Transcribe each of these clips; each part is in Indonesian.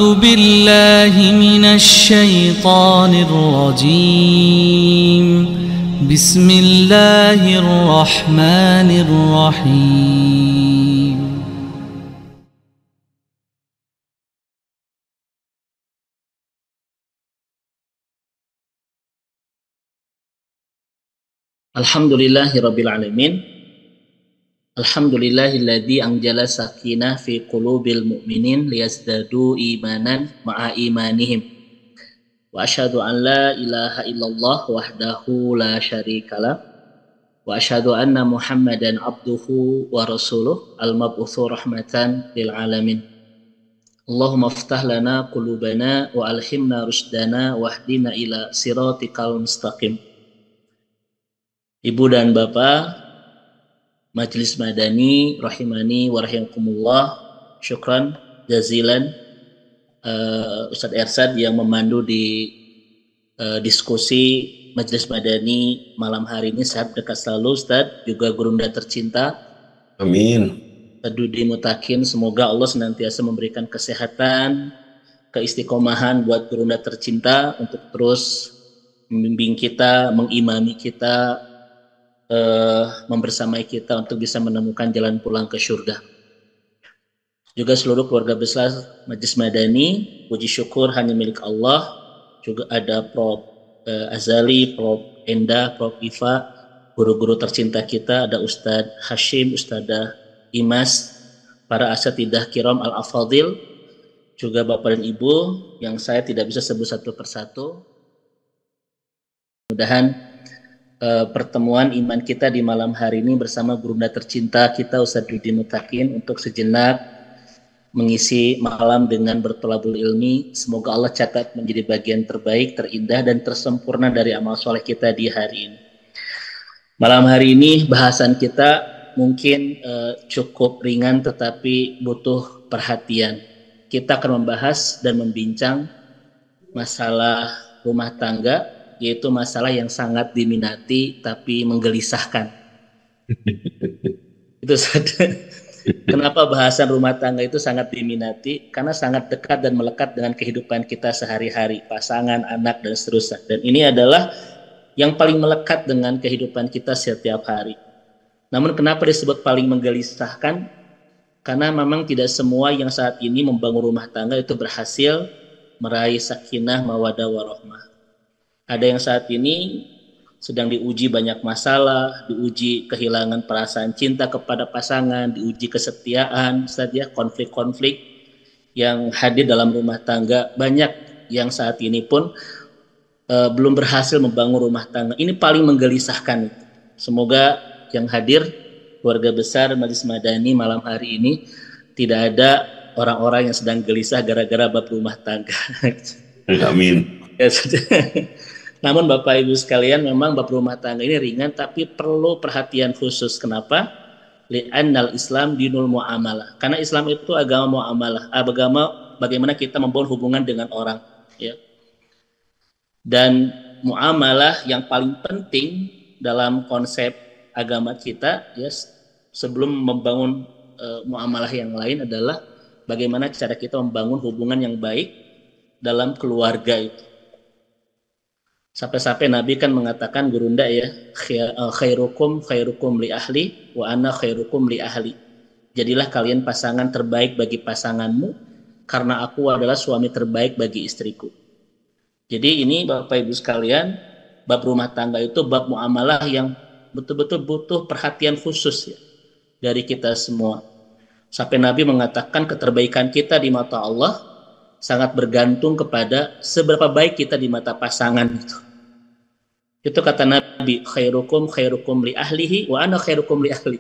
أعوذ بالله من الشيطان الرجيم بسم الله الرحمن الرحيم Alhamdulillahirabbil alamin. Alhamdulillahilladzi anjala sakinah fi qulubil mu'minin liyazdadu imanan ma'a imanihim. Wa asyhadu an la ilaha illallah wahdahu la syarikalah wa asyhadu anna Muhammadan abduhu wa rasuluh al-mab'utsu rahmatan lil alamin. Allahumma iftah lana qulubana wa alhimna rushdana wahdina ila siratikal mustaqim. Ibu dan Bapak Majelis Madani rahimani wa rahimakumullah, syukran jazilan Ustadz Ersad yang memandu di diskusi Majelis Madani malam hari ini. Sehat dekat selalu Ustadz, juga gurunda tercinta. Amin. Tadudi mutakin, semoga Allah senantiasa memberikan kesehatan, keistiqomahan buat gurunda tercinta untuk terus membimbing kita, mengimami kita, membersamai kita untuk bisa menemukan jalan pulang ke surga. Juga seluruh keluarga besar Majelis Madani, puji syukur hanya milik Allah. Juga ada Prof. Azali, Prof. Enda, Prof. Iva, guru-guru tercinta kita, ada Ustadz Hashim, Ustadzah Imas, para asatidah kiram al-afadil, juga Bapak dan Ibu yang saya tidak bisa sebut satu persatu. Mudah-mudahan pertemuan iman kita di malam hari ini bersama gurunda tercinta kita Ustadz Dudi Mutakin untuk sejenak mengisi malam dengan bertolabul ilmi. Semoga Allah catat menjadi bagian terbaik, terindah dan tersempurna dari amal soleh kita di hari ini. Malam hari ini bahasan kita mungkin cukup ringan tetapi butuh perhatian. Kita akan membahas dan membincang masalah rumah tangga, yaitu masalah yang sangat diminati tapi menggelisahkan. Itu saja. Kenapa bahasan rumah tangga itu sangat diminati? Karena sangat dekat dan melekat dengan kehidupan kita sehari-hari, pasangan, anak, dan seterusnya. Dan ini adalah yang paling melekat dengan kehidupan kita setiap hari. Namun kenapa disebut paling menggelisahkan? Karena memang tidak semua yang saat ini membangun rumah tangga itu berhasil meraih sakinah, mawaddah, warahmah. Ada yang saat ini sedang diuji banyak masalah, diuji kehilangan perasaan cinta kepada pasangan, diuji kesetiaan, saja konflik-konflik yang hadir dalam rumah tangga. Banyak yang saat ini pun belum berhasil membangun rumah tangga. Ini paling menggelisahkan. Semoga yang hadir, keluarga besar Majelis Madani malam hari ini, tidak ada orang-orang yang sedang gelisah gara-gara bab rumah tangga. Amin. Ya, namun Bapak Ibu sekalian, memang bab rumah tangga ini ringan tapi perlu perhatian khusus. Kenapa? Li'annal Islam dinul mu'amalah. Karena Islam itu agama mu'amalah, agama bagaimana kita membangun hubungan dengan orang, ya. Dan mu'amalah yang paling penting dalam konsep agama kita, ya, sebelum membangun mu'amalah yang lain adalah bagaimana cara kita membangun hubungan yang baik dalam keluarga itu. Sampai-sampai Nabi kan mengatakan, gurunda ya, khairukum li ahli wa ana khairukum li ahli. Jadilah kalian pasangan terbaik bagi pasanganmu, karena aku adalah suami terbaik bagi istriku. Jadi ini Bapak Ibu sekalian, bab rumah tangga itu bab muamalah yang betul-betul butuh perhatian khusus, ya, dari kita semua. Sampai Nabi mengatakan keterbaikan kita di mata Allah sangat bergantung kepada seberapa baik kita di mata pasangan itu. Itu kata Nabi, khairukum li ahlihi wa ana khairukum li ahli.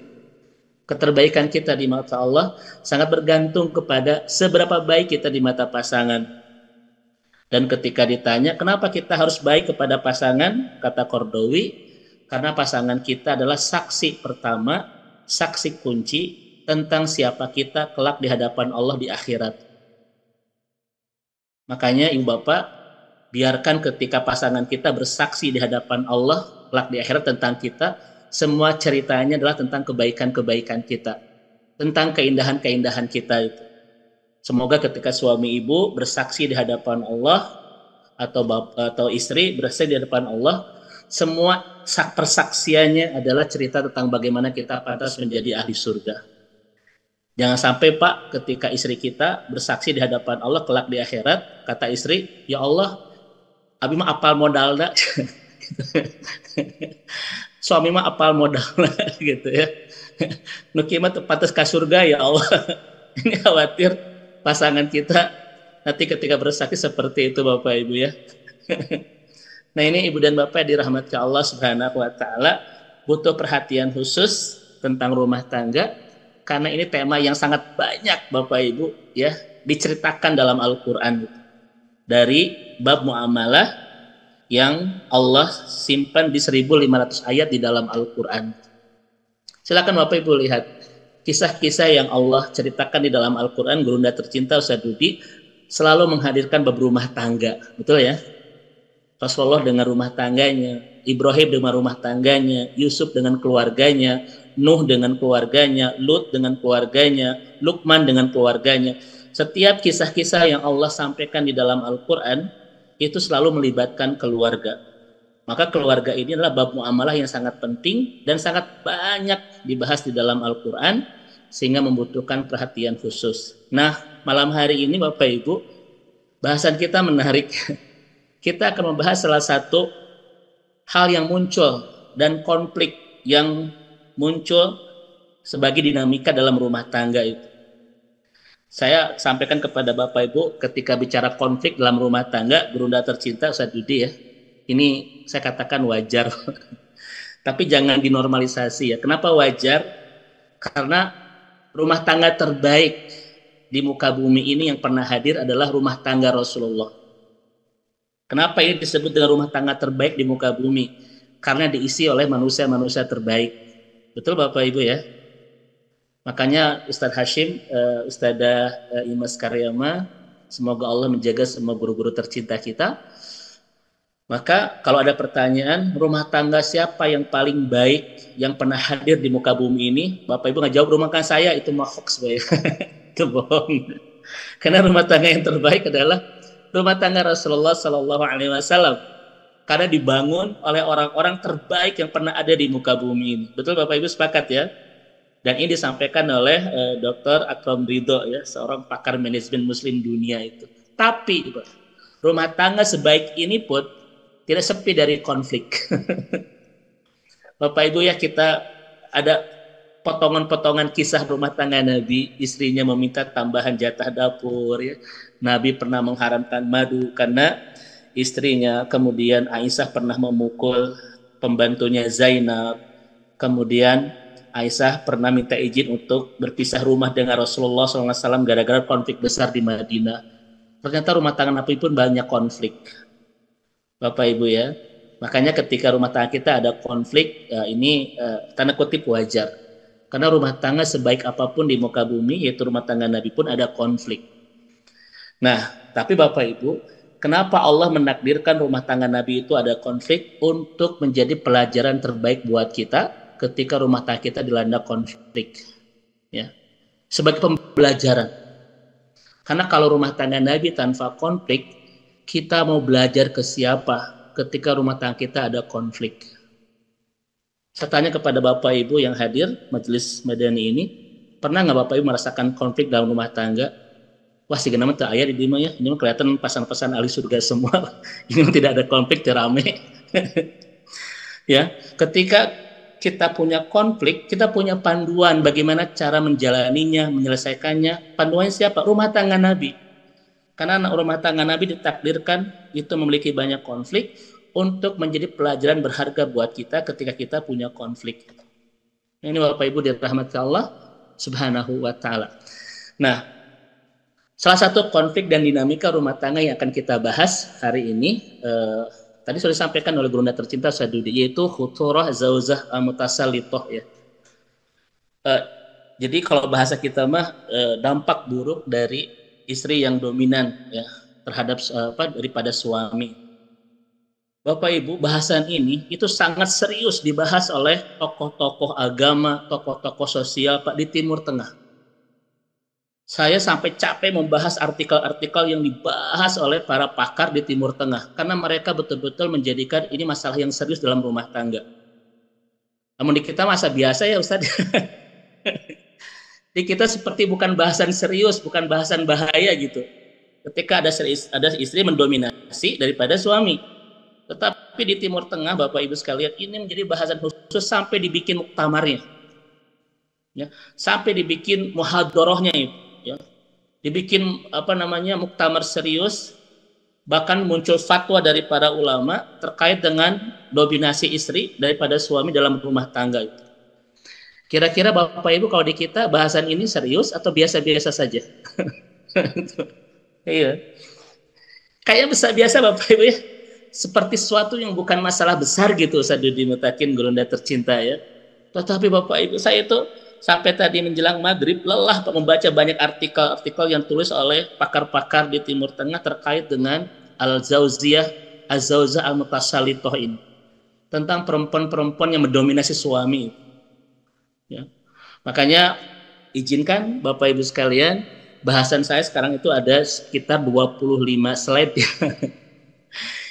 Keterbaikan kita di mata Allah sangat bergantung kepada seberapa baik kita di mata pasangan. Dan ketika ditanya kenapa kita harus baik kepada pasangan, kata Qardawi, karena pasangan kita adalah saksi pertama, saksi kunci tentang siapa kita kelak di hadapan Allah di akhirat. Makanya Ibu Bapak, biarkan ketika pasangan kita bersaksi di hadapan Allah kelak di akhirat tentang kita, semua ceritanya adalah tentang kebaikan-kebaikan kita, tentang keindahan-keindahan kita itu. Semoga ketika suami ibu bersaksi di hadapan Allah atau istri bersaksi di hadapan Allah, semua persaksiannya adalah cerita tentang bagaimana kita pantas menjadi ahli surga. Jangan sampai Pak, ketika istri kita bersaksi di hadapan Allah kelak di akhirat, kata istri, ya Allah, abi mah apal modal dah. Suami mah apal modal gitu ya. Nuki mah pantas ke surga ya Allah. Ini khawatir pasangan kita nanti ketika bersaksi seperti itu Bapak Ibu ya. Nah ini Ibu dan Bapak dirahmati Allah Subhanahu wa taala, butuh perhatian khusus tentang rumah tangga karena ini tema yang sangat banyak Bapak Ibu ya diceritakan dalam Al-Qur'an dari bab muamalah yang Allah simpan di 1500 ayat di dalam Al-Qur'an. Silakan Bapak Ibu lihat kisah-kisah yang Allah ceritakan di dalam Al-Qur'an. Gurunda tercinta Ustaz Dudi selalu menghadirkan bab rumah tangga, betul ya? Rasulullah dengan rumah tangganya, Ibrahim dengan rumah tangganya, Yusuf dengan keluarganya, Nuh dengan keluarganya, Lut dengan keluarganya, Luqman dengan keluarganya. Setiap kisah-kisah yang Allah sampaikan di dalam Al-Quran itu selalu melibatkan keluarga. Maka keluarga ini adalah bab muamalah yang sangat penting dan sangat banyak dibahas di dalam Al-Quran sehingga membutuhkan perhatian khusus. Nah, malam hari ini Bapak Ibu, bahasan kita menarik. Kita akan membahas salah satu hal yang muncul dan konflik yang muncul sebagai dinamika dalam rumah tangga itu. Saya sampaikan kepada Bapak Ibu ketika bicara konflik dalam rumah tangga, Gurunda tercinta Ustaz Dudi ya, ini saya katakan wajar. Tapi jangan dinormalisasi ya. Kenapa wajar? Karena rumah tangga terbaik di muka bumi ini yang pernah hadir adalah rumah tangga Rasulullah. Kenapa ini disebut dengan rumah tangga terbaik di muka bumi? Karena diisi oleh manusia-manusia terbaik. Betul Bapak Ibu ya? Makanya Ustadz Hashim, Ustadzah Imas Karyama, semoga Allah menjaga semua guru-guru tercinta kita. Maka kalau ada pertanyaan, rumah tangga siapa yang paling baik yang pernah hadir di muka bumi ini? Bapak Ibu nggak jawab rumah tangga saya, itu mah hoax. Itu bohong. Karena rumah tangga yang terbaik adalah rumah tangga Rasulullah Sallallahu Alaihi Wasallam. Karena dibangun oleh orang-orang terbaik yang pernah ada di muka bumi ini. Betul Bapak Ibu sepakat ya? Dan ini disampaikan oleh Dr. Akram Ridho ya, seorang pakar manajemen muslim dunia itu. Tapi rumah tangga sebaik ini pun tidak sepi dari konflik. Bapak Ibu ya, kita ada potongan-potongan kisah rumah tangga Nabi. Istrinya meminta tambahan jatah dapur ya. Nabi pernah mengharamkan madu karena istrinya. Kemudian Aisyah pernah memukul pembantunya Zainab. Kemudian Aisyah pernah minta izin untuk berpisah rumah dengan Rasulullah SAW gara-gara konflik besar di Madinah. Ternyata rumah tangga Nabi pun banyak konflik, Bapak Ibu ya. Makanya ketika rumah tangga kita ada konflik, ini tanda kutip wajar. Karena rumah tangga sebaik apapun di muka bumi, yaitu rumah tangga Nabi pun ada konflik. Nah, tapi Bapak Ibu, kenapa Allah menakdirkan rumah tangga Nabi itu ada konflik? Untuk menjadi pelajaran terbaik buat kita ketika rumah tangga kita dilanda konflik, ya, sebagai pembelajaran. Karena kalau rumah tangga Nabi tanpa konflik, kita mau belajar ke siapa ketika rumah tangga kita ada konflik? Saya tanya kepada Bapak Ibu yang hadir majelis Madani ini, pernah nggak Bapak Ibu merasakan konflik dalam rumah tangga? Wah, sih kenapa tak ayah di dima ya? Ini kelihatan pasan-pasan ahli surga semua. Ini tidak ada konflik, rame. Ya, ketika kita punya konflik, kita punya panduan bagaimana cara menjalaninya, menyelesaikannya. Panduannya siapa? Rumah tangga Nabi. Karena rumah tangga Nabi ditakdirkan itu memiliki banyak konflik untuk menjadi pelajaran berharga buat kita ketika kita punya konflik. Ini Bapak Ibu dirahmati Allah Subhanahu wa taala. Nah, salah satu konflik dan dinamika rumah tangga yang akan kita bahas hari ini tadi sudah disampaikan oleh Gurunda tercinta Ustaz Dudi, yaitu khuturah zauzah mutasallitoh ya. Jadi kalau bahasa kita mah dampak buruk dari istri yang dominan ya terhadap daripada suami. Bapak Ibu, bahasan ini itu sangat serius dibahas oleh tokoh-tokoh agama, tokoh-tokoh sosial Pak di Timur Tengah. Saya sampai capek membahas artikel-artikel yang dibahas oleh para pakar di Timur Tengah karena mereka betul-betul menjadikan ini masalah yang serius dalam rumah tangga. Namun di kita masa biasa ya Ustaz. Di kita seperti bukan bahasan serius, bukan bahasan bahaya gitu. Ketika ada istri mendominasi daripada suami. Tetapi di Timur Tengah Bapak Ibu sekalian ini menjadi bahasan khusus sampai dibikin muktamarnya. Ya, sampai dibikin muhadharahnya itu, ya. Dibikin muktamar serius, bahkan muncul fatwa dari para ulama terkait dengan dominasi istri daripada suami dalam rumah tangga itu. Kira-kira Bapak Ibu kalau di kita bahasan ini serius atau biasa-biasa saja? Iya. Kayaknya biasa Bapak Ibu ya. Seperti sesuatu yang bukan masalah besar gitu Ustaz Dudi Mutakin Gurunda tercinta ya. Tetapi Bapak Ibu saya itu sampai tadi menjelang maghrib lelah membaca banyak artikel-artikel yang tulis oleh pakar-pakar di Timur Tengah terkait dengan al-zawziyah, az-zawzah al-mutasallithah ini. Tentang perempuan-perempuan yang mendominasi suami. Ya. Makanya izinkan Bapak Ibu sekalian, bahasan saya sekarang itu ada sekitar 25 slide ya.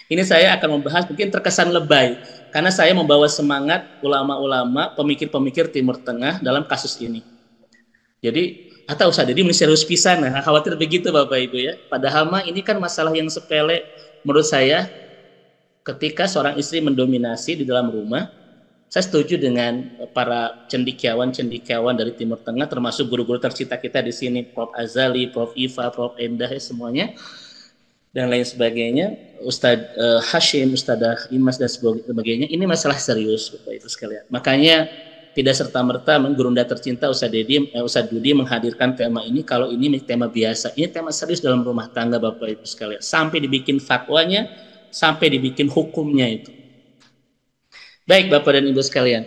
Ini saya akan membahas mungkin terkesan lebay karena saya membawa semangat ulama-ulama, pemikir-pemikir Timur Tengah dalam kasus ini. Jadi atau Ustaz Dedi serius pisan, nah, khawatir begitu Bapak Ibu ya. Padahal mah ini kan masalah yang sepele menurut saya. Ketika seorang istri mendominasi di dalam rumah, saya setuju dengan para cendekiawan dari Timur Tengah, termasuk guru-guru tercinta kita di sini, Prof. Azali, Prof. Iva, Prof. Endah, ya, semuanya, dan lain sebagainya, Ustadz Hashim, Ustadzah Imas, dan sebagainya. Ini masalah serius, Bapak Ibu sekalian. Makanya tidak serta-merta Gurunda tercinta Ustadz Dudi menghadirkan tema ini kalau ini tema biasa. Ini tema serius dalam rumah tangga Bapak Ibu sekalian. Sampai dibikin fatwanya, sampai dibikin hukumnya itu. Baik Bapak dan Ibu sekalian,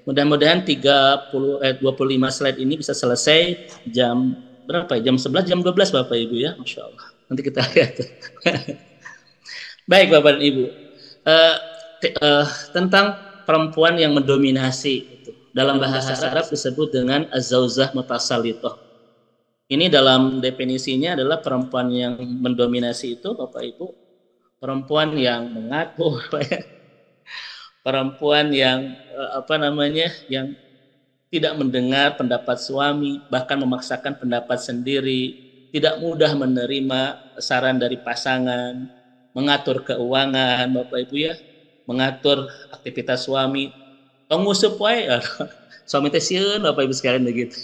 mudah-mudahan 25 slide ini bisa selesai jam berapa ya? Jam 11, jam 12 Bapak Ibu ya, Masya Allah. Nanti kita lihat. Baik Bapak dan Ibu, tentang perempuan yang mendominasi itu. Dalam bahasa Arab disebut dengan az-zawzah mutasallithah. Ini dalam definisinya adalah perempuan yang mendominasi itu Bapak Ibu, perempuan yang mengatur, perempuan yang yang tidak mendengar pendapat suami, bahkan memaksakan pendapat sendiri, tidak mudah menerima saran dari pasangan, mengatur keuangan Bapak Ibu ya, mengatur aktivitas suami, pengusup wae suami teh sieun Bapak Ibu sekalian begitu.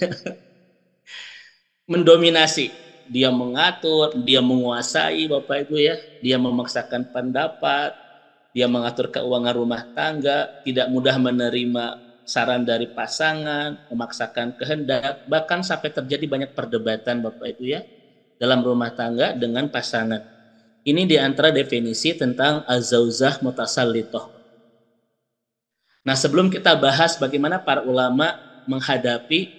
Mendominasi, dia mengatur, dia menguasai Bapak Ibu ya, dia memaksakan pendapat, dia mengatur keuangan rumah tangga, tidak mudah menerima saran dari pasangan, memaksakan kehendak, bahkan sampai terjadi banyak perdebatan Bapak Ibu ya dalam rumah tangga dengan pasangan. Ini di antara definisi tentang az-zawzah mutasallithah. Nah, sebelum kita bahas bagaimana para ulama menghadapi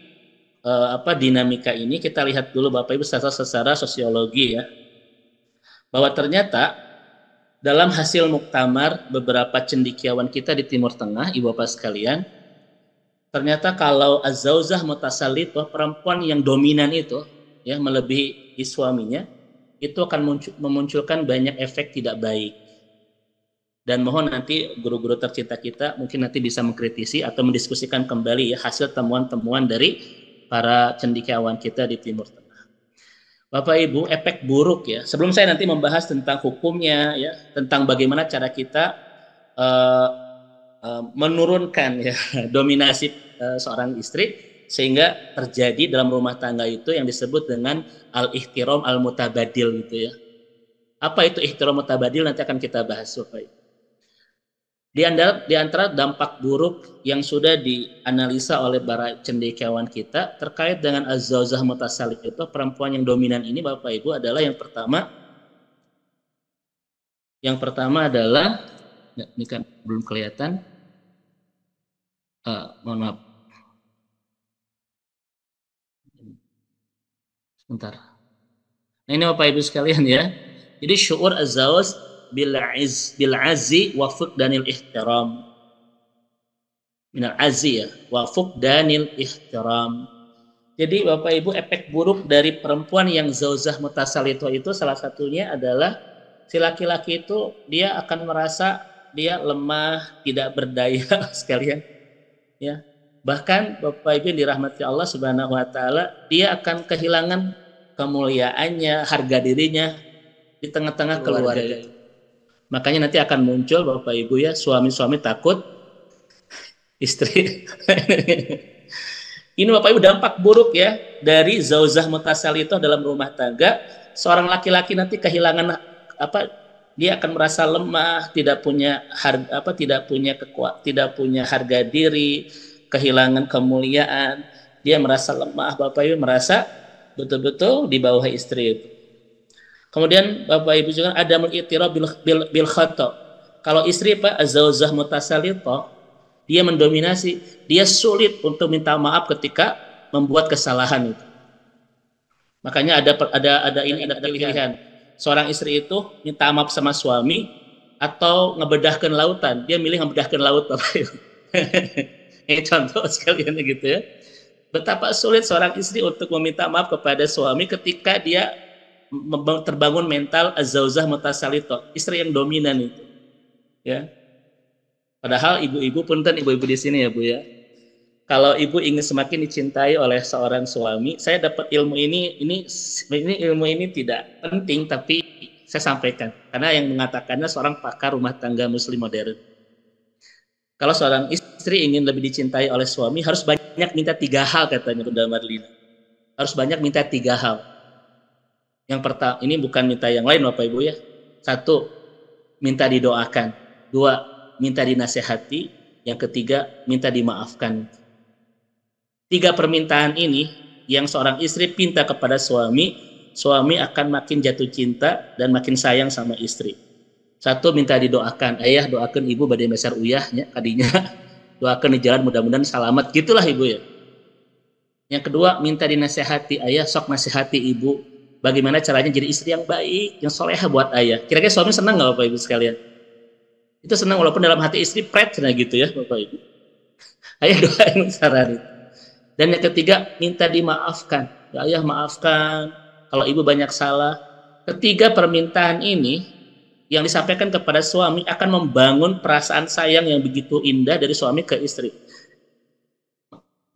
dinamika ini, kita lihat dulu Bapak Ibu secara sosiologi ya, bahwa ternyata dalam hasil muktamar beberapa cendekiawan kita di Timur Tengah, Ibu Bapak sekalian, ternyata kalau az-zawzah mutasallithah, perempuan yang dominan itu ya melebihi suaminya, itu akan memunculkan banyak efek tidak baik. Dan mohon nanti guru-guru tercinta kita mungkin nanti bisa mengkritisi atau mendiskusikan kembali ya hasil temuan-temuan dari para cendekiawan kita di Timur Tengah. Bapak Ibu, efek buruk ya. Sebelum saya nanti membahas tentang hukumnya ya, tentang bagaimana cara kita menurunkan ya dominasi seorang istri sehingga terjadi dalam rumah tangga itu yang disebut dengan al-ihtiram al-mutabadil gitu ya. Apa itu ihtiram mutabadil nanti akan kita bahas Bapak Ibu. Di antara dampak buruk yang sudah dianalisa oleh para cendekiawan kita terkait dengan az-zawzah mutasallithah, perempuan yang dominan ini Bapak Ibu adalah yang pertama adalah ini kan belum kelihatan, mohon maaf sebentar. Nah ini Bapak Ibu sekalian ya, jadi syu'ur az-zawj bil azzi wa fuqdanil ihtiram, minal azzi ya wa fuqdanil ihtiram. Jadi Bapak Ibu, efek buruk dari perempuan yang zauzah mutasalito itu salah satunya adalah si laki-laki itu dia akan merasa dia lemah, tidak berdaya sekalian, ya. Bahkan Bapak Ibu yang dirahmati Allah Subhanahu wa taala, dia akan kehilangan kemuliaannya, harga dirinya di tengah-tengah keluarga itu. Makanya nanti akan muncul Bapak Ibu ya, suami-suami takut istri. Ini Bapak Ibu dampak buruk ya dari zauzah mutasalito dalam rumah tangga. Seorang laki-laki nanti kehilangan apa? Dia akan merasa lemah, tidak punya harga tidak punya harga diri, kehilangan kemuliaan. Dia merasa lemah, Bapak Ibu merasa betul-betul di bawah istri itu. Kemudian Bapak Ibu juga ada mengitira bil khata. Kalau istri Pak zauzah mutasalito, dia mendominasi, dia sulit untuk minta maaf ketika membuat kesalahan itu. Makanya ada pilihan. Seorang istri itu minta maaf sama suami atau ngebedahkan lautan. Dia milih ngebedahkan laut, Bapak Ibu. Ini contoh sekalian gitu ya. Betapa sulit seorang istri untuk meminta maaf kepada suami ketika dia terbangun mental az-zauzah mutasalito, istri yang dominan itu. Ya. Padahal ibu-ibu, punten ibu-ibu di sini ya Bu ya. Kalau ibu ingin semakin dicintai oleh seorang suami, saya dapat ilmu ini ilmu ini tidak penting tapi saya sampaikan karena yang mengatakannya seorang pakar rumah tangga muslim modern. Kalau seorang istri ingin lebih dicintai oleh suami harus banyak minta 3 hal katanya Bunda Marlina. Harus banyak minta 3 hal. Yang pertama, ini bukan minta yang lain Bapak Ibu ya. 1, minta didoakan. 2, minta dinasehati, yang ketiga minta dimaafkan. 3 permintaan ini yang seorang istri pinta kepada suami, suami akan makin jatuh cinta dan makin sayang sama istri. 1, minta didoakan, ayah doakan ibu badai besar uyahnya kadinya, doakan di jalan mudah-mudahan selamat, gitulah ibu ya. Yang kedua, minta dinasehati, ayah sok nasihati ibu, bagaimana caranya jadi istri yang baik, yang soleha buat ayah. Kira-kira suami senang nggak Bapak Ibu sekalian? Itu senang walaupun dalam hati istri pret gitu ya Bapak Ibu. Ayah doain saran itu. Dan yang ketiga, minta dimaafkan. Ya ayah maafkan kalau ibu banyak salah. Ketiga permintaan ini yang disampaikan kepada suami akan membangun perasaan sayang yang begitu indah dari suami ke istri.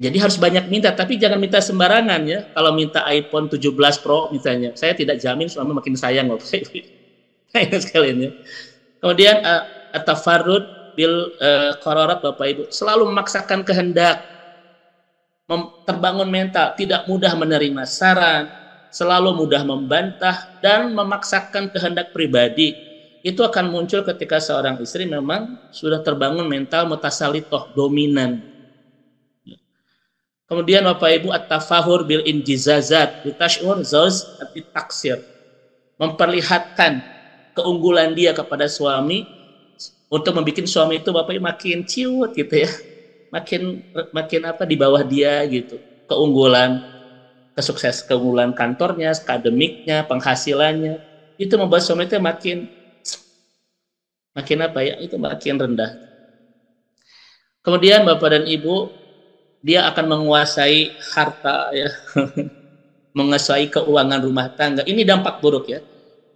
Jadi harus banyak minta, tapi jangan minta sembarangan ya. Kalau minta iPhone 17 Pro misalnya, saya tidak jamin suami makin sayang Bapak Ibu. Nah, ini sekalian ya. Kemudian at-tafarrud bil qararat Bapak Ibu, selalu memaksakan kehendak, terbangun mental, tidak mudah menerima saran, selalu mudah membantah dan memaksakan kehendak pribadi. Itu akan muncul ketika seorang istri memang sudah terbangun mental mutasalitoh, dominan. Kemudian Bapak Ibu at-tafahur bil injizazat bitashur zauz at-taksir, memperlihatkan keunggulan dia kepada suami untuk membuat suami itu Bapak Ibu makin ciut gitu ya. Makin di bawah dia gitu. Keunggulan, keunggulan kantornya, akademiknya, penghasilannya, itu membuat suami itu makin itu makin rendah. Kemudian Bapak dan Ibu, dia akan menguasai harta ya. Menguasai keuangan rumah tangga. Ini dampak buruk ya.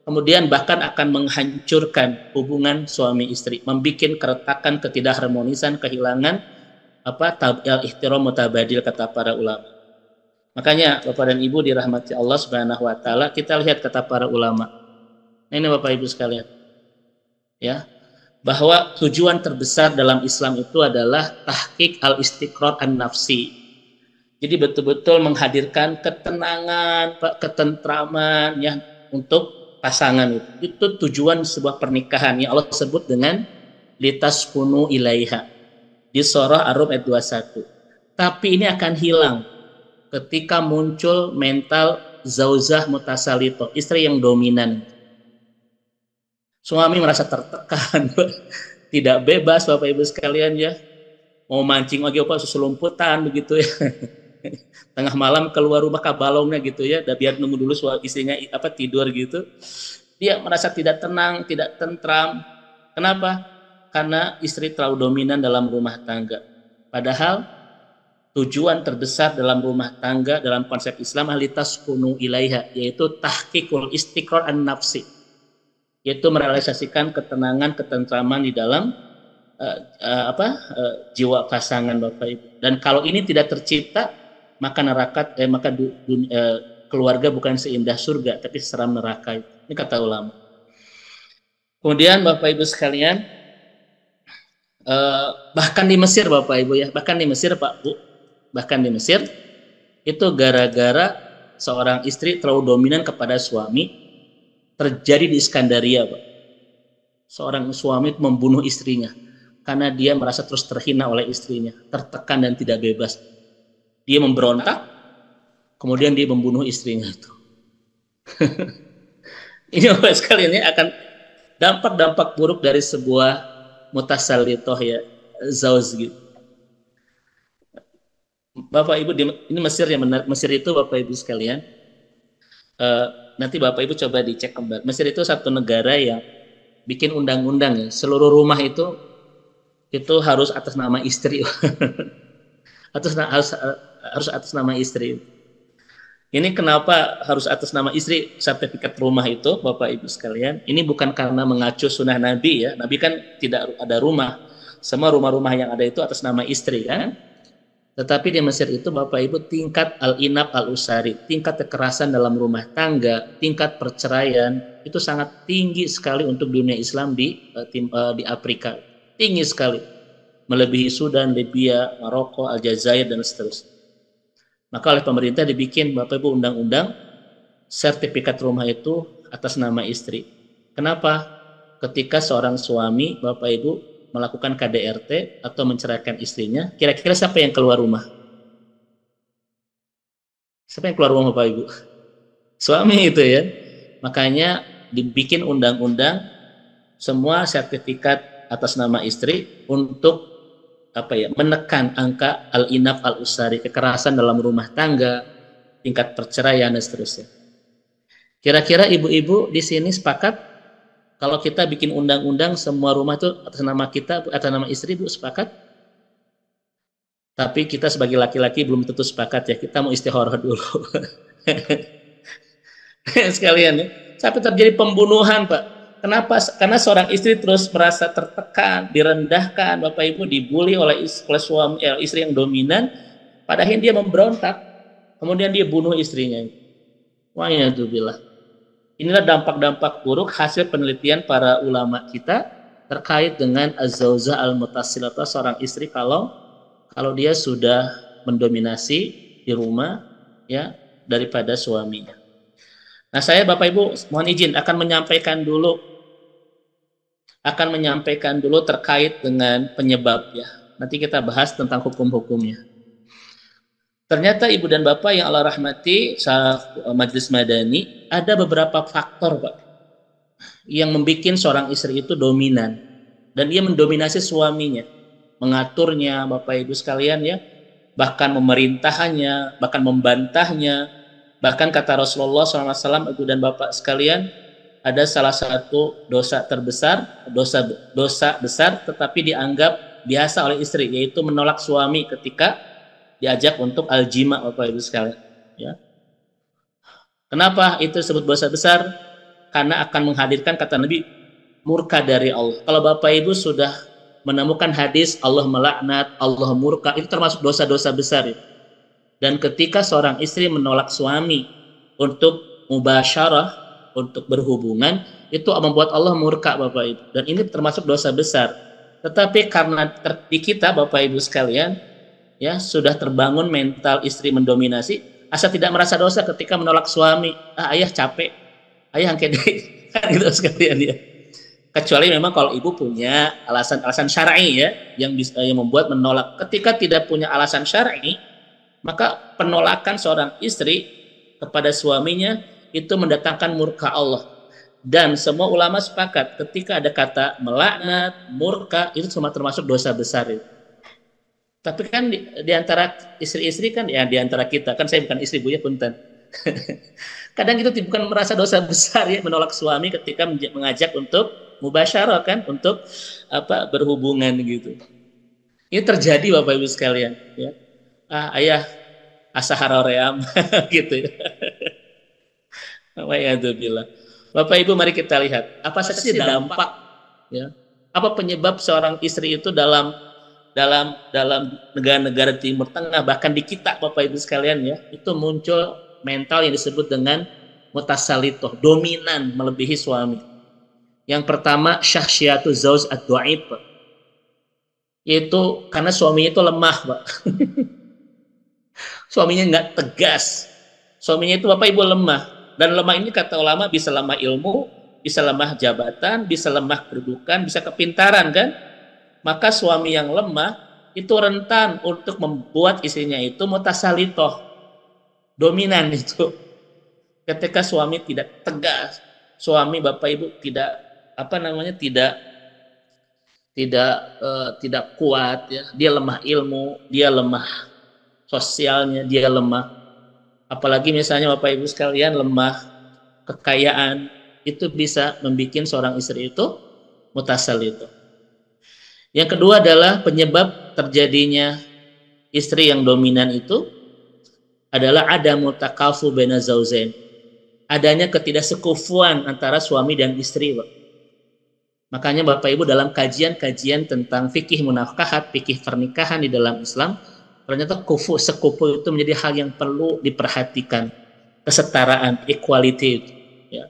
Kemudian bahkan akan menghancurkan hubungan suami istri, membuat keretakan, ketidakharmonisan, kehilangan ihtiram mutabadil kata para ulama. Makanya Bapak dan Ibu dirahmati Allah Subhanahu wa taala, kita lihat kata para ulama. Nah, ini Bapak Ibu sekalian. Ya. Bahwa tujuan terbesar dalam Islam itu adalah tahqiq al-istiqrar an-nafsi. Jadi betul-betul menghadirkan ketenangan, ketentraman ya untuk pasangan itu. Itu tujuan sebuah pernikahan yang Allah sebut dengan litaskunu ilaiha di surah Ar-Rum ayat 21. Tapi ini akan hilang ketika muncul mental zauzah mutasalito, istri yang dominan. Suami merasa tertekan, tidak bebas Bapak Ibu sekalian ya. Mau mancing lagi susulumputan begitu ya. Tengah malam keluar rumah kabalongnya gitu ya, biar nunggu dulu istrinya tidur gitu. Dia merasa tidak tenang, tidak tentram. Kenapa? Karena istri terlalu dominan dalam rumah tangga. Padahal tujuan terbesar dalam rumah tangga dalam konsep Islam litaskunu ilaiha, yaitu tahqiqul istiqrar an-nafsi, yaitu merealisasikan ketenangan, ketentraman di dalam jiwa pasangan Bapak Ibu. Dan kalau ini tidak tercipta, maka keluarga bukan seindah surga, tapi seram neraka. Ini kata ulama. Kemudian Bapak Ibu sekalian, bahkan di Mesir Bapak Ibu ya, bahkan di Mesir Pak Bu, bahkan di Mesir itu gara-gara seorang istri terlalu dominan kepada suami, terjadi di Iskandaria Pak. Seorang suami membunuh istrinya karena dia merasa terus terhina oleh istrinya, tertekan dan tidak bebas. Dia memberontak, kemudian dia membunuh istrinya itu. Ini Bapak sekalian ini akan dampak-dampak buruk dari sebuah mutasallitoh ya, zauz gitu. Bapak Ibu, ini Mesir yang benar. Mesir itu Bapak Ibu sekalian, nanti Bapak Ibu coba dicek kembali. Mesir itu satu negara yang bikin undang-undang ya, seluruh rumah itu harus atas nama istri. harus atas nama istri. Ini kenapa harus atas nama istri sertifikat rumah itu Bapak Ibu sekalian? Ini bukan karena mengacu sunnah Nabi ya. Nabi kan tidak ada rumah. Semua rumah-rumah yang ada itu atas nama istri kan. Tetapi di Mesir itu Bapak Ibu tingkat al-inab al-usari, tingkat kekerasan dalam rumah tangga, tingkat perceraian itu sangat tinggi sekali untuk dunia Islam di Afrika. Tinggi sekali. Melebihi Sudan, Libya, Maroko, Aljazair dan seterusnya. Maka oleh pemerintah dibikin Bapak Ibu undang-undang sertifikat rumah itu atas nama istri. Kenapa? Ketika seorang suami Bapak Ibu melakukan KDRT atau menceraikan istrinya, kira-kira siapa yang keluar rumah? Siapa yang keluar rumah Bapak Ibu? Suami itu ya. Makanya dibikin undang-undang semua sertifikat atas nama istri untuk menekan angka al-inaf al-usari, kekerasan dalam rumah tangga, tingkat perceraian dan seterusnya. Kira-kira ibu-ibu di sini sepakat kalau kita bikin undang-undang semua rumah itu atas nama kita, atas nama istri, Bu, sepakat? Tapi kita sebagai laki-laki belum tentu sepakat ya, kita mau istikharah dulu. Sekalian ya, sampai terjadi pembunuhan Pak. Kenapa? Karena seorang istri terus merasa tertekan, direndahkan, Bapak Ibu, dibully oleh suami, istri yang dominan, padahal dia memberontak, kemudian dia bunuh istrinya. Wa'iyadzubillah. Inilah dampak-dampak buruk hasil penelitian para ulama kita terkait dengan az-zaujah al-mutassilatah, seorang istri kalau dia sudah mendominasi di rumah ya daripada suaminya. Nah, saya Bapak Ibu mohon izin akan menyampaikan dulu terkait dengan penyebab ya. Nanti kita bahas tentang hukum-hukumnya. Ternyata Ibu dan Bapak yang Allah rahmati, Majelis Madani, ada beberapa faktor Pak yang membuat seorang istri itu dominan dan dia mendominasi suaminya, mengaturnya Bapak Ibu sekalian ya, bahkan memerintahnya, bahkan membantahnya. Bahkan kata Rasulullah SAW, Ibu dan Bapak sekalian, ada salah satu dosa terbesar, dosa besar tetapi dianggap biasa oleh istri, yaitu menolak suami ketika diajak untuk al-jima Bapak Ibu sekalian ya. Kenapa itu disebut dosa besar? Karena akan menghadirkan, kata Nabi, murka dari Allah. Kalau Bapak Ibu sudah menemukan hadis Allah melaknat, Allah murka, itu termasuk dosa-dosa besar ya. Dan ketika seorang istri menolak suami untuk mubasyarah, untuk berhubungan, itu membuat Allah murka Bapak Ibu. Dan ini termasuk dosa besar. Tetapi karena di kita Bapak Ibu sekalian ya sudah terbangun mental istri mendominasi, asal tidak merasa dosa ketika menolak suami. Ayah capek, ayah angkat kan gitu sekalian ya. Kecuali memang kalau ibu punya alasan-alasan syar'i ya yang bisa yang membuat menolak. Ketika tidak punya alasan syar'i, maka penolakan seorang istri kepada suaminya itu mendatangkan murka Allah. Dan semua ulama sepakat ketika ada kata melaknat, murka, itu semua termasuk dosa besar itu. Tapi kan di antara istri-istri kan ya, di antara kita kan, saya bukan istri Bu ya, punten. Kadang itu bukan merasa dosa besar ya menolak suami ketika mengajak untuk mubasyarah kan, untuk berhubungan gitu. Ini terjadi Bapak Ibu sekalian ya. Ayah asaharoream gitu ya. Wa'iyadzubillah. Bapak Ibu, mari kita lihat apa saja sih dampak, ya, apa penyebab seorang istri itu dalam negara-negara Timur Tengah, bahkan di kita Bapak Ibu sekalian ya, itu muncul mental yang disebut dengan mutasalitoh, dominan melebihi suami. Yang pertama syahsyiatu zauj ad-dhaif, yaitu karena suaminya itu lemah, Pak. Suaminya nggak tegas, suaminya itu Bapak Ibu lemah. Dan lemah ini kata ulama bisa lemah ilmu, bisa lemah jabatan, bisa lemah kedudukan, bisa kepintaran kan. Maka suami yang lemah itu rentan untuk membuat istrinya itu mutasalitoh, dominan itu. Ketika suami tidak tegas, suami Bapak Ibu tidak tidak kuat ya, dia lemah ilmu, dia lemah sosialnya, dia lemah. Apalagi misalnya Bapak Ibu sekalian lemah kekayaan, itu bisa membuat seorang istri itu mutasalitoh. Yang kedua adalah penyebab terjadinya istri yang dominan itu adalah ada mutakafu baina zaujain. Adanya ketidaksekufuan antara suami dan istri, Pak. Makanya Bapak Ibu dalam kajian-kajian tentang fikih munafkahat, fikih pernikahan di dalam Islam, ternyata sekufu itu menjadi hal yang perlu diperhatikan. Kesetaraan, equality itu, ya.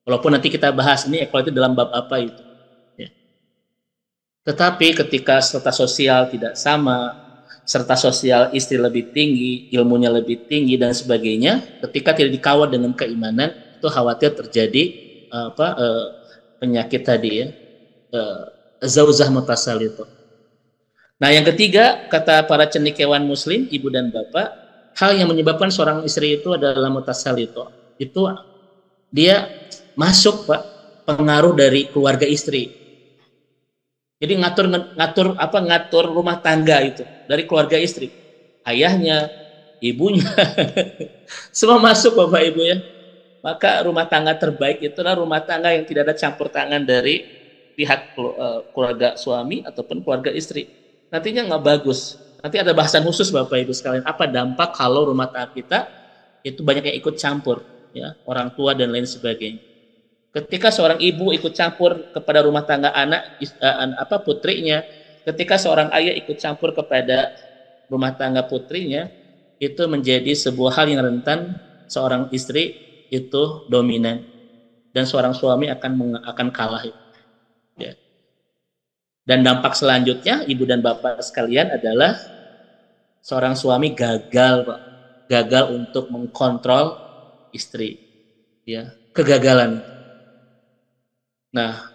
Walaupun nanti kita bahas ini equality dalam bab apa itu. Tetapi ketika serta sosial tidak sama, serta sosial istri lebih tinggi, ilmunya lebih tinggi dan sebagainya, ketika tidak dikawal dengan keimanan, itu khawatir terjadi penyakit tadi ya, zauzah mutasalitoh. Nah, yang ketiga, kata para cendekiawan muslim, ibu dan bapak, hal yang menyebabkan seorang istri itu adalah mutasalitoh. Itu dia masuk, Pak, pengaruh dari keluarga istri. Jadi ngatur rumah tangga itu dari keluarga istri, ayahnya, ibunya, semua masuk Bapak Ibu ya. Maka rumah tangga terbaik itulah rumah tangga yang tidak ada campur tangan dari pihak keluarga suami ataupun keluarga istri. Nantinya nggak bagus. Nanti ada bahasan khusus Bapak Ibu sekalian. Apa dampak kalau rumah tangga kita itu banyak yang ikut campur, ya, orang tua dan lain sebagainya. Ketika seorang ibu ikut campur kepada rumah tangga putrinya, ketika seorang ayah ikut campur kepada rumah tangga putrinya, itu menjadi sebuah hal yang rentan seorang istri itu dominan dan seorang suami akan kalah. Ya. Dan dampak selanjutnya ibu dan bapak sekalian adalah seorang suami gagal, Pak. Gagal untuk mengkontrol istri. Ya, kegagalan. Nah,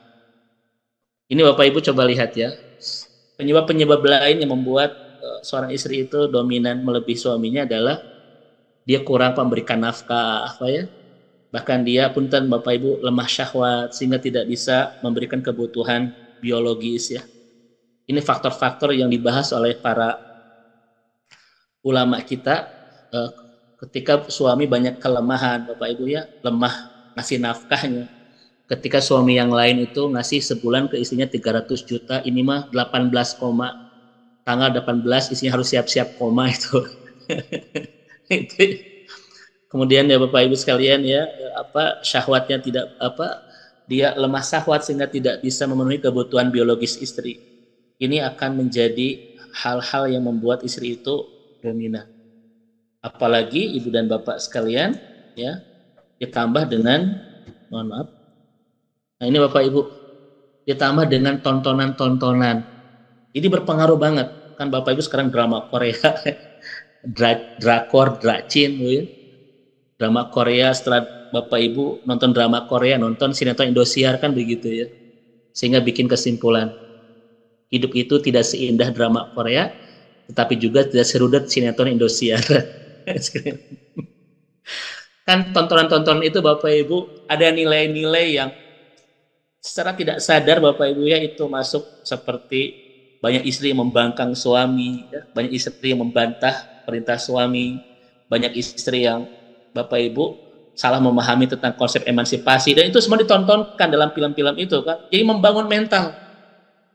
ini Bapak Ibu coba lihat ya, penyebab-penyebab lain yang membuat seorang istri itu dominan melebihi suaminya adalah dia kurang memberikan nafkah, bahkan dia punten Bapak Ibu lemah syahwat sehingga tidak bisa memberikan kebutuhan biologis ya. Ini faktor-faktor yang dibahas oleh para ulama kita ketika suami banyak kelemahan, Bapak Ibu ya, lemah ngasih nafkahnya. Ketika suami yang lain itu ngasih sebulan ke istrinya 300 juta, ini mah 18, tanggal 18 istrinya harus siap-siap koma itu. Itu. Kemudian ya Bapak Ibu sekalian ya, syahwatnya tidak dia lemah syahwat sehingga tidak bisa memenuhi kebutuhan biologis istri. Ini akan menjadi hal-hal yang membuat istri itu dominan. Apalagi ibu dan bapak sekalian ya, ditambah dengan Nah ini Bapak Ibu, ditambah dengan tontonan-tontonan. Ini berpengaruh banget. Kan Bapak Ibu sekarang drama Korea, drakor, dracin, ya. Drama Korea, setelah Bapak Ibu nonton drama Korea, nonton sinetron Indosiar kan begitu ya. Sehingga bikin kesimpulan, hidup itu tidak seindah drama Korea, tetapi juga tidak serudut sinetron Indosiar. Kan tontonan-tontonan itu Bapak Ibu ada nilai-nilai yang secara tidak sadar Bapak Ibu ya itu masuk seperti banyak istri yang membangkang suami, ya, banyak istri yang membantah perintah suami, banyak istri yang Bapak Ibu salah memahami tentang konsep emansipasi dan itu semua ditontonkan dalam film-film itu kan. Jadi membangun mental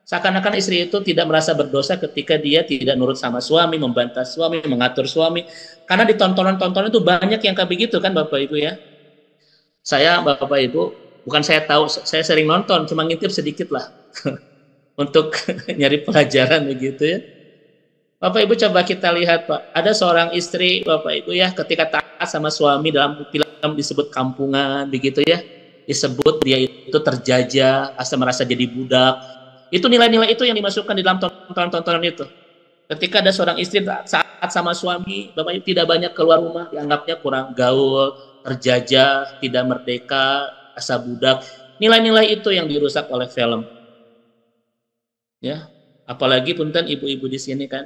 Seakan-akan istri itu tidak merasa berdosa ketika dia tidak nurut sama suami, membantah suami, mengatur suami. Karena di tontonan-tontonan itu banyak yang kayak begitu kan Bapak Ibu ya. Saya Bapak Ibu, bukan saya tahu, saya sering nonton, cuma ngintip sedikit lah untuk nyari pelajaran begitu ya. Bapak Ibu coba kita lihat Pak, ada seorang istri Bapak Ibu ya ketika taat sama suami dalam film disebut Kampungan begitu ya. Disebut dia itu terjajah, merasa jadi budak. Itu nilai-nilai itu yang dimasukkan di dalam tontonan-tontonan itu. Ketika ada seorang istri saat sama suami, Bapak Ibu tidak banyak keluar rumah, dianggapnya kurang gaul, terjajah, tidak merdeka, asa budak. Nilai-nilai itu yang dirusak oleh film. Ya, apalagi punten ibu-ibu di sini kan,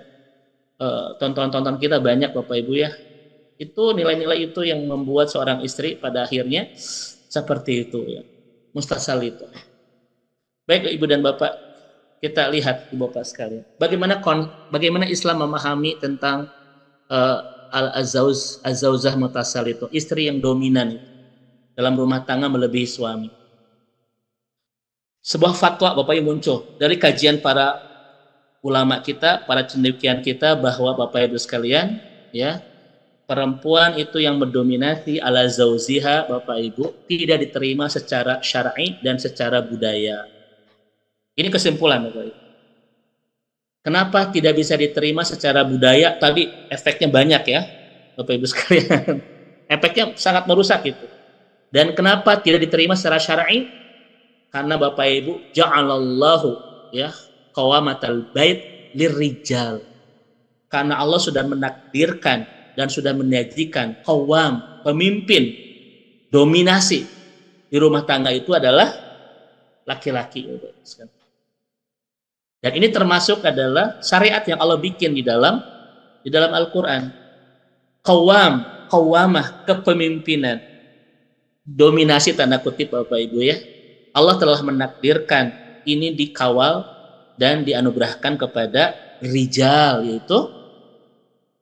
tonton-tonton kita banyak Bapak Ibu ya. Itu nilai-nilai itu yang membuat seorang istri pada akhirnya seperti itu ya. Mustasal itu. Baik Ibu dan Bapak, kita lihat Ibu Bapak sekalian. Bagaimana Islam memahami tentang al-azawzah mutasal itu, istri yang dominan dalam rumah tangga melebihi suami. Sebuah fatwa Bapak Ibu muncul dari kajian para ulama kita, para cendekian kita bahwa Bapak Ibu sekalian, ya, perempuan itu yang mendominasi ala zauziha Bapak Ibu tidak diterima secara syar'i dan secara budaya. Ini kesimpulan Bapak Ibu. Kenapa tidak bisa diterima secara budaya? Tadi efeknya banyak ya Bapak Ibu sekalian. Efeknya sangat merusak itu. Dan kenapa tidak diterima secara syar'i? Karena Bapak Ibu ja'alallahu ya qawamatal bait lirrijal. Karena Allah sudah menakdirkan dan sudah menyajikan qawam, pemimpin, dominasi di rumah tangga itu adalah laki-laki. Dan ini termasuk adalah syariat yang Allah bikin di dalam Al-Quran. Qawamah, kepemimpinan. Dominasi tanda kutip Bapak Ibu ya. Allah telah menakdirkan ini dikawal dan dianugerahkan kepada rijal, yaitu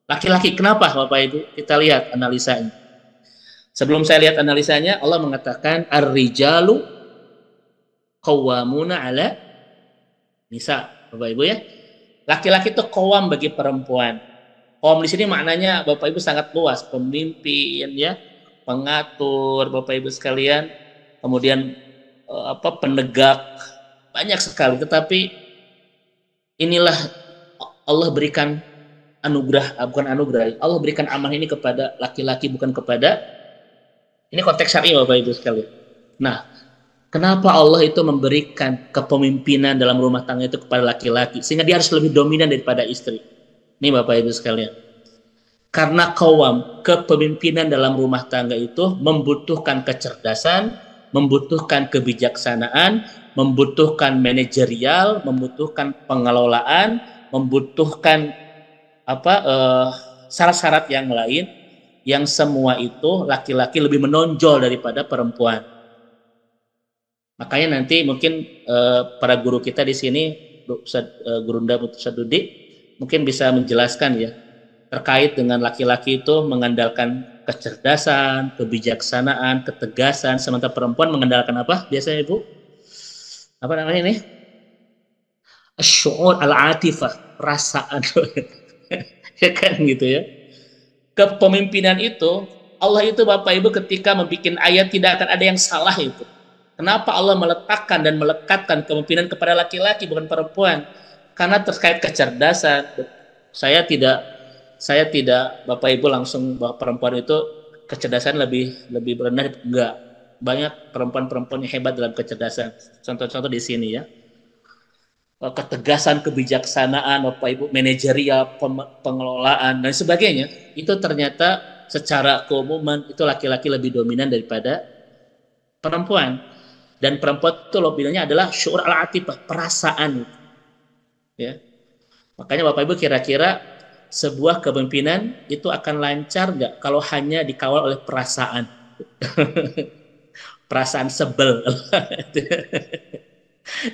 laki-laki. Kenapa Bapak Ibu? Kita lihat analisanya. Sebelum saya lihat analisanya, Allah mengatakan ar-rijalu qawwamuna ala nisa, Bapak Ibu ya. Laki-laki itu qawam bagi perempuan. Qawam di sini maknanya Bapak Ibu sangat luas, pemimpin ya, pengatur Bapak Ibu sekalian, kemudian penegak, banyak sekali. Tetapi inilah Allah berikan anugerah, bukan anugerah, Allah berikan amanah ini kepada laki-laki, bukan kepada, ini konteks syar'i Bapak Ibu sekalian. Nah, kenapa Allah itu memberikan kepemimpinan dalam rumah tangga itu kepada laki-laki sehingga dia harus lebih dominan daripada istri? Ini Bapak Ibu sekalian. Karena qawam, kepemimpinan dalam rumah tangga itu membutuhkan kecerdasan, membutuhkan kebijaksanaan, membutuhkan manajerial, membutuhkan pengelolaan, membutuhkan syarat-syarat yang lain, yang semua itu laki-laki lebih menonjol daripada perempuan. Makanya nanti mungkin para guru kita di sini, Gurunda Sadudi, mungkin bisa menjelaskan ya terkait dengan laki-laki itu mengandalkan kecerdasan, kebijaksanaan, ketegasan, sementara perempuan mengandalkan apa? Biasanya Ibu? Apa namanya ini? Asy'ur al-atifah, perasaan. Ya kan gitu ya. Kepemimpinan itu, Allah itu Bapak Ibu ketika membuat ayat tidak akan ada yang salah itu. Kenapa Allah meletakkan dan melekatkan kepemimpinan kepada laki-laki bukan perempuan? Karena terkait kecerdasan. Saya tidak Bapak Ibu langsung bahwa perempuan itu kecerdasan lebih rendah, enggak. Banyak perempuan-perempuan yang hebat dalam kecerdasan. Contoh-contoh di sini ya. Ketegasan, kebijaksanaan, Bapak Ibu, manajerial, pengelolaan dan sebagainya. Itu ternyata secara keumuman itu laki-laki lebih dominan daripada perempuan. Dan perempuan itu lebihnya adalah syu'ur al-atifah, perasaan. Ya. Makanya Bapak Ibu kira-kira sebuah kepemimpinan itu akan lancar nggak kalau hanya dikawal oleh perasaan? Perasaan sebel.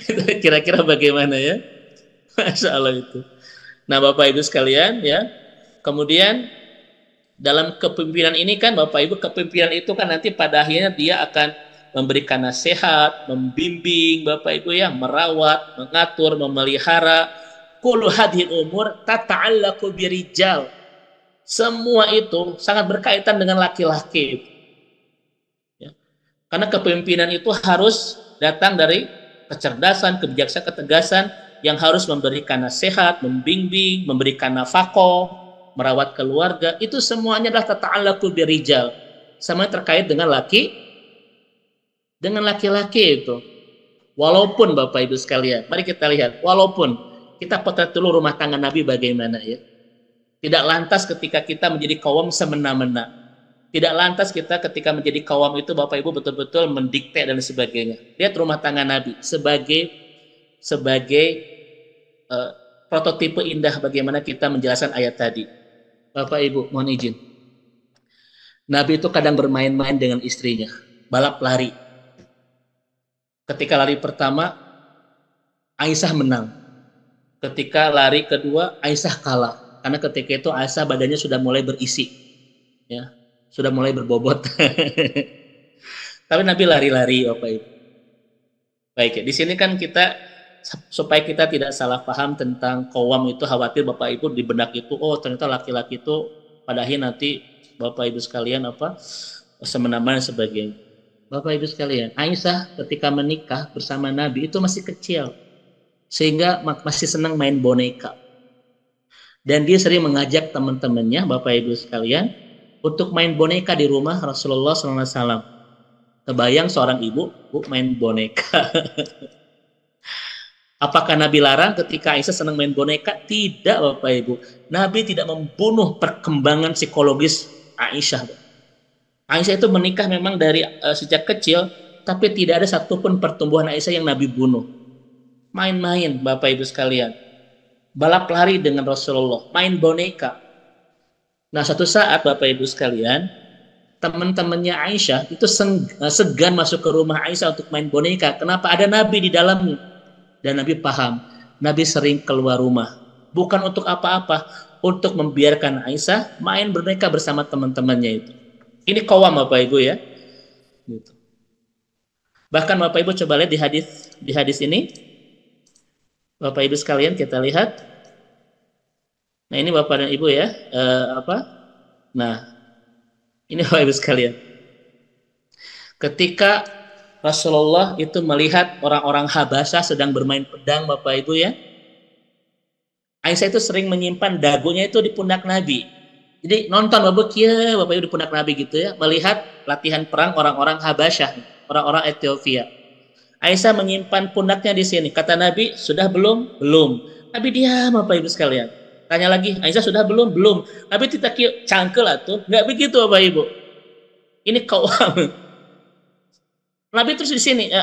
Itu kira-kira bagaimana ya? Masya Allah itu. Nah Bapak Ibu sekalian ya, kemudian dalam kepemimpinan ini kan Bapak Ibu, kepemimpinan itu kan nanti pada akhirnya dia akan memberikan nasihat, membimbing Bapak Ibu ya, merawat, mengatur, memelihara. Kullu hadhil umur tata'allaqu birijal. Semua itu sangat berkaitan dengan laki-laki. Ya. Karena kepemimpinan itu harus datang dari kecerdasan, kebijaksanaan, ketegasan yang harus memberikan nasihat, membimbing, memberikan nafkah, merawat keluarga. Itu semuanya adalah tata'allaqu birijal. Sama terkait dengan laki-laki itu. Walaupun Bapak Ibu sekalian, mari kita lihat, walaupun kita potret dulu rumah tangga Nabi bagaimana ya. Tidak lantas ketika kita menjadi kaum semena-mena. Tidak lantas kita ketika menjadi kaum itu Bapak Ibu betul-betul mendikte dan sebagainya. Lihat rumah tangga Nabi sebagai prototipe indah bagaimana kita menjelaskan ayat tadi. Bapak Ibu mohon izin. Nabi itu kadang bermain-main dengan istrinya, balap lari. Ketika lari pertama, Aisyah menang. Ketika lari kedua, Aisyah kalah. Karena ketika itu Aisyah badannya sudah mulai berisi, ya, sudah mulai berbobot. Tapi Nabi lari-lari, Bapak Ibu. Baik ya, di sini kan kita supaya kita tidak salah paham tentang qawam itu, khawatir Bapak Ibu di benak itu, oh ternyata laki-laki itu pada akhir nanti Bapak Ibu sekalian semena-mena dan sebagainya. Bapak Ibu sekalian, Aisyah ketika menikah bersama Nabi itu masih kecil, sehingga masih senang main boneka. Dan dia sering mengajak teman-temannya, Bapak Ibu sekalian, untuk main boneka di rumah Rasulullah SAW. Kebayang seorang ibu main boneka. Apakah Nabi larang ketika Aisyah senang main boneka? Tidak, Bapak Ibu. Nabi tidak membunuh perkembangan psikologis Aisyah. Aisyah itu menikah memang dari sejak kecil, tapi tidak ada satupun pertumbuhan Aisyah yang Nabi bunuh. Main-main, Bapak Ibu sekalian. Balap lari dengan Rasulullah, main boneka. Nah, suatu saat Bapak Ibu sekalian, teman-temannya Aisyah itu segan masuk ke rumah Aisyah untuk main boneka. Kenapa? Ada Nabi di dalamnya. Dan Nabi paham, Nabi sering keluar rumah. Bukan untuk apa-apa, untuk membiarkan Aisyah main boneka bersama teman-temannya itu. Ini qawam Bapak Ibu ya. Gitu. Bahkan Bapak Ibu coba lihat di hadis ini. Bapak Ibu sekalian kita lihat. Nah ini Bapak dan Ibu ya. Nah ini Bapak Ibu sekalian. Ketika Rasulullah itu melihat orang-orang Habasyah sedang bermain pedang Bapak Ibu ya. Aisyah itu sering menyimpan dagunya itu di pundak Nabi. Jadi nonton Bapak Ibu di pundak Nabi gitu ya. Melihat latihan perang orang-orang Habasyah. Orang-orang Ethiopia. Aisyah menyimpan pundaknya di sini. Kata Nabi, sudah belum? Belum. Nabi diam, Bapak Ibu sekalian. Tanya lagi, Aisyah sudah belum? Belum. Nabi tidak cangkel atuh. Nggak begitu, Bapak Ibu. Ini qawam. Nabi terus di sini.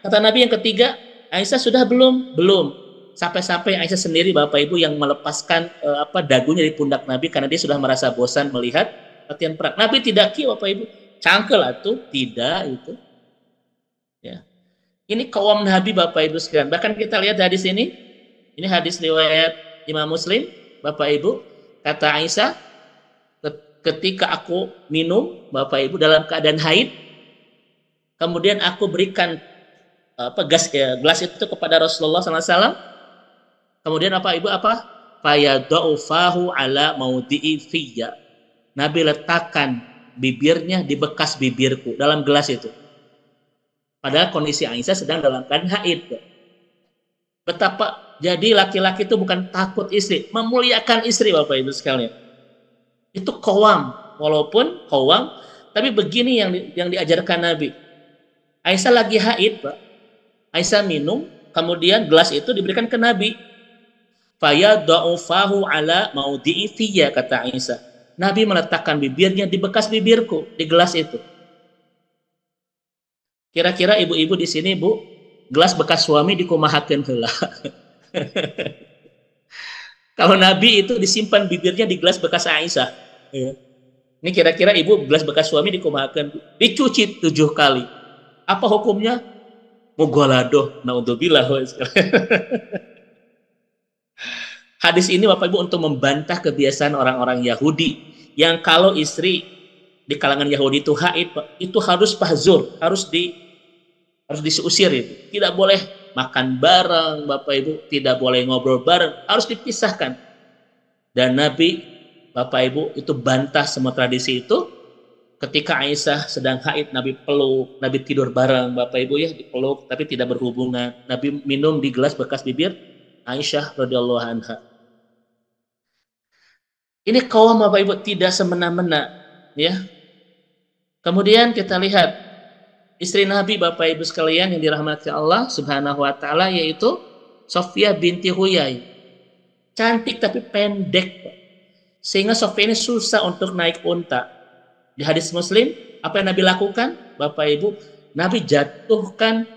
Kata Nabi yang ketiga, Aisyah sudah belum? Belum. Sampai-sampai Aisyah sendiri, Bapak Ibu, yang melepaskan dagunya di pundak Nabi karena dia sudah merasa bosan melihat latihan perang. Nabi tidak Bapak Ibu. Cangkel atuh. Tidak itu. Ya. Ini qawam Nabi Bapak Ibu sekalian. Bahkan kita lihat hadis ini. Ini hadis riwayat Imam Muslim. Bapak Ibu. Kata Aisyah. Ketika aku minum Bapak Ibu dalam keadaan haid. Kemudian aku berikan gelas itu kepada Rasulullah SAW. Kemudian Ibu fayadau fahu ala maudi'i fiyya. Nabi letakkan bibirnya di bekas bibirku dalam gelas itu. Padahal kondisi Aisyah sedang dalam keadaan haid. Betapa jadi laki-laki itu bukan takut istri, memuliakan istri Bapak Ibu sekalian. Itu qawam, walaupun qawam, tapi begini yang diajarkan Nabi. Aisyah lagi haid, Pak. Aisyah minum, kemudian gelas itu diberikan ke Nabi. Fayadau fahu ala maudi'i fiyya, kata Aisyah. Nabi meletakkan bibirnya di bekas bibirku di gelas itu. Kira-kira ibu-ibu di sini, Bu, gelas bekas suami dikumahakeun heula. Kalau Nabi itu disimpan bibirnya di gelas bekas Aisyah. Ini kira-kira ibu gelas bekas suami dikumahakeun, dicuci 7 kali. Apa hukumnya? Mughalladhah, naudzubillah. Hadis ini Bapak Ibu untuk membantah kebiasaan orang-orang Yahudi yang kalau istri di kalangan Yahudi itu haid, itu harus pahzur, harus harus diusir itu. Tidak boleh makan bareng, Bapak Ibu, tidak boleh ngobrol bareng, harus dipisahkan. Dan Nabi, Bapak Ibu, itu bantah semua tradisi itu. Ketika Aisyah sedang haid, Nabi peluk, Nabi tidur bareng, Bapak Ibu ya, dipeluk, tapi tidak berhubungan. Nabi minum di gelas bekas bibir Aisyah radhiyallahu anha. Ini kaum Bapak Ibu tidak semena-mena, ya. Kemudian kita lihat istri Nabi Bapak Ibu sekalian yang dirahmati Allah Subhanahu wa taala, yaitu Sofia binti Huyai. Cantik tapi pendek, sehingga Sofia ini susah untuk naik unta. Di hadis Muslim, apa yang Nabi lakukan? Bapak Ibu, Nabi jatuhkan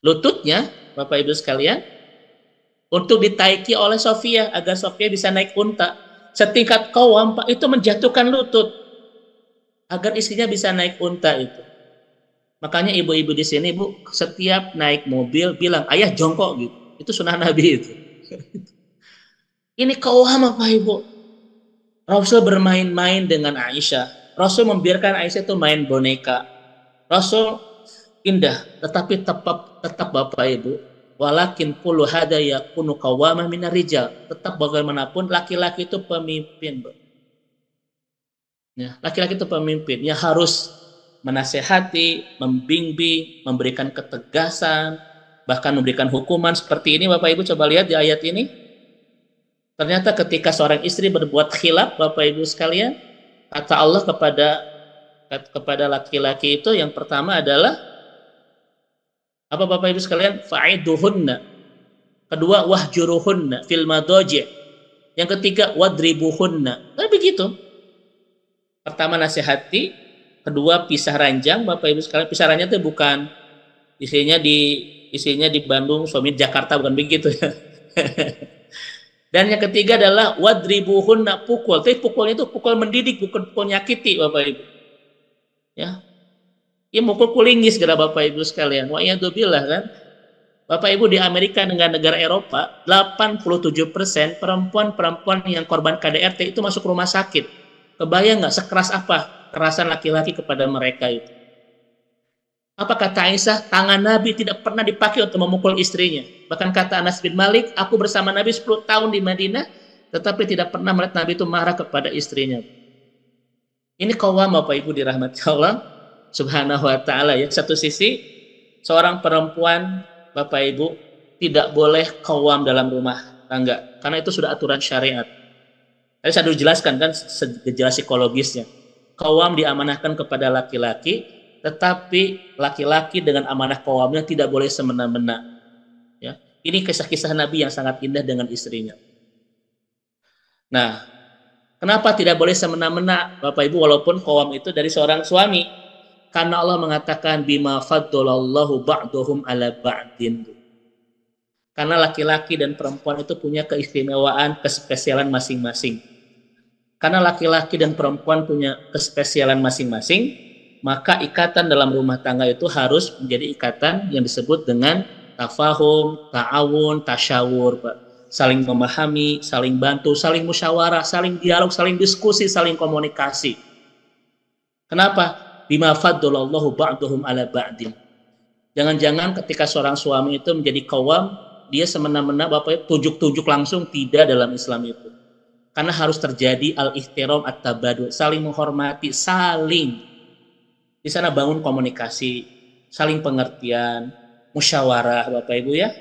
lututnya, Bapak Ibu sekalian, untuk ditaiki oleh Sofia agar Sofia bisa naik unta. Setingkat kaum Pak itu menjatuhkan lutut agar istrinya bisa naik unta itu. Makanya ibu-ibu di sini, Bu, setiap naik mobil bilang, "Ayah jongkok," gitu. Itu sunnah Nabi itu. Ini kaum Bapak Ibu. Rasul bermain-main dengan Aisyah. Rasul membiarkan Aisyah itu main boneka. Rasul indah, tetapi tetap Bapak Ibu, walakin kullu hada yakunu qawwaman minar rijal. Tetap bagaimanapun laki-laki itu pemimpin, Bu. Ya, laki-laki itu pemimpin, ya harus menasehati, membimbing, memberikan ketegasan, bahkan memberikan hukuman seperti ini. Bapak Ibu coba lihat di ayat ini. Ternyata ketika seorang istri berbuat khilaf, Bapak Ibu sekalian, kata Allah kepada laki-laki itu yang pertama adalah apa Bapak Ibu sekalian? Fa'iduhunna. Kedua, wahjuruhunna fil madaji'. Yang ketiga, wadribuhunna. Nah, begitu. Pertama nasihati, kedua pisah ranjang, Bapak Ibu sekalian. Pisah ranjang itu bukan isinya di Bandung, suami Jakarta, bukan begitu ya. Dan yang ketiga adalah wadribuhunna, pukul. Tapi pukulnya itu pukul mendidik, bukan pukul nyakiti, Bapak Ibu. Ya. Ya mukul kulingis gara Bapak Ibu sekalian. Wa iyadzubillah kan. Bapak Ibu di Amerika dengan negara Eropa, 87% perempuan-perempuan yang korban KDRT itu masuk rumah sakit. Kebayang nggak sekeras apa kekerasan laki-laki kepada mereka itu? Apa kata Aisyah? Tangan Nabi tidak pernah dipakai untuk memukul istrinya. Bahkan kata Anas bin Malik, aku bersama Nabi 10 tahun di Madinah, tetapi tidak pernah melihat Nabi itu marah kepada istrinya. Ini kaum Bapak Ibu dirahmati Allah Subhanahu wa taala ya. Satu sisi seorang perempuan Bapak Ibu tidak boleh kaum dalam rumah tangga karena itu sudah aturan syariat. Tadi saya dulu jelaskan kan gejala psikologisnya. Kaum diamanahkan kepada laki-laki, tetapi laki-laki dengan amanah kaumnya tidak boleh semena-mena. Ya, ini kisah-kisah Nabi yang sangat indah dengan istrinya. Nah, kenapa tidak boleh semena-mena, Bapak Ibu, walaupun kaum itu dari seorang suami? Karena Allah mengatakan bima faddalallahu ba'dahum ala ba'din. Karena laki-laki dan perempuan itu punya keistimewaan, kespesialan masing-masing. Karena laki-laki dan perempuan punya kespesialan masing-masing, maka ikatan dalam rumah tangga itu harus menjadi ikatan yang disebut dengan tafahum, ta'awun, tasyawur, Pak. Saling memahami, saling bantu, saling musyawarah, saling dialog, saling diskusi, saling komunikasi. Kenapa? Bima faddalallahu ba'dahum ala ba'din. Jangan-jangan ketika seorang suami itu menjadi kawam, dia semena-mena Bapak tujuk-tujuk langsung, tidak dalam Islam itu. Karena harus terjadi al-ihtiram at-tabadu, saling menghormati, saling di sana bangun komunikasi, saling pengertian, musyawarah Bapak Ibu ya.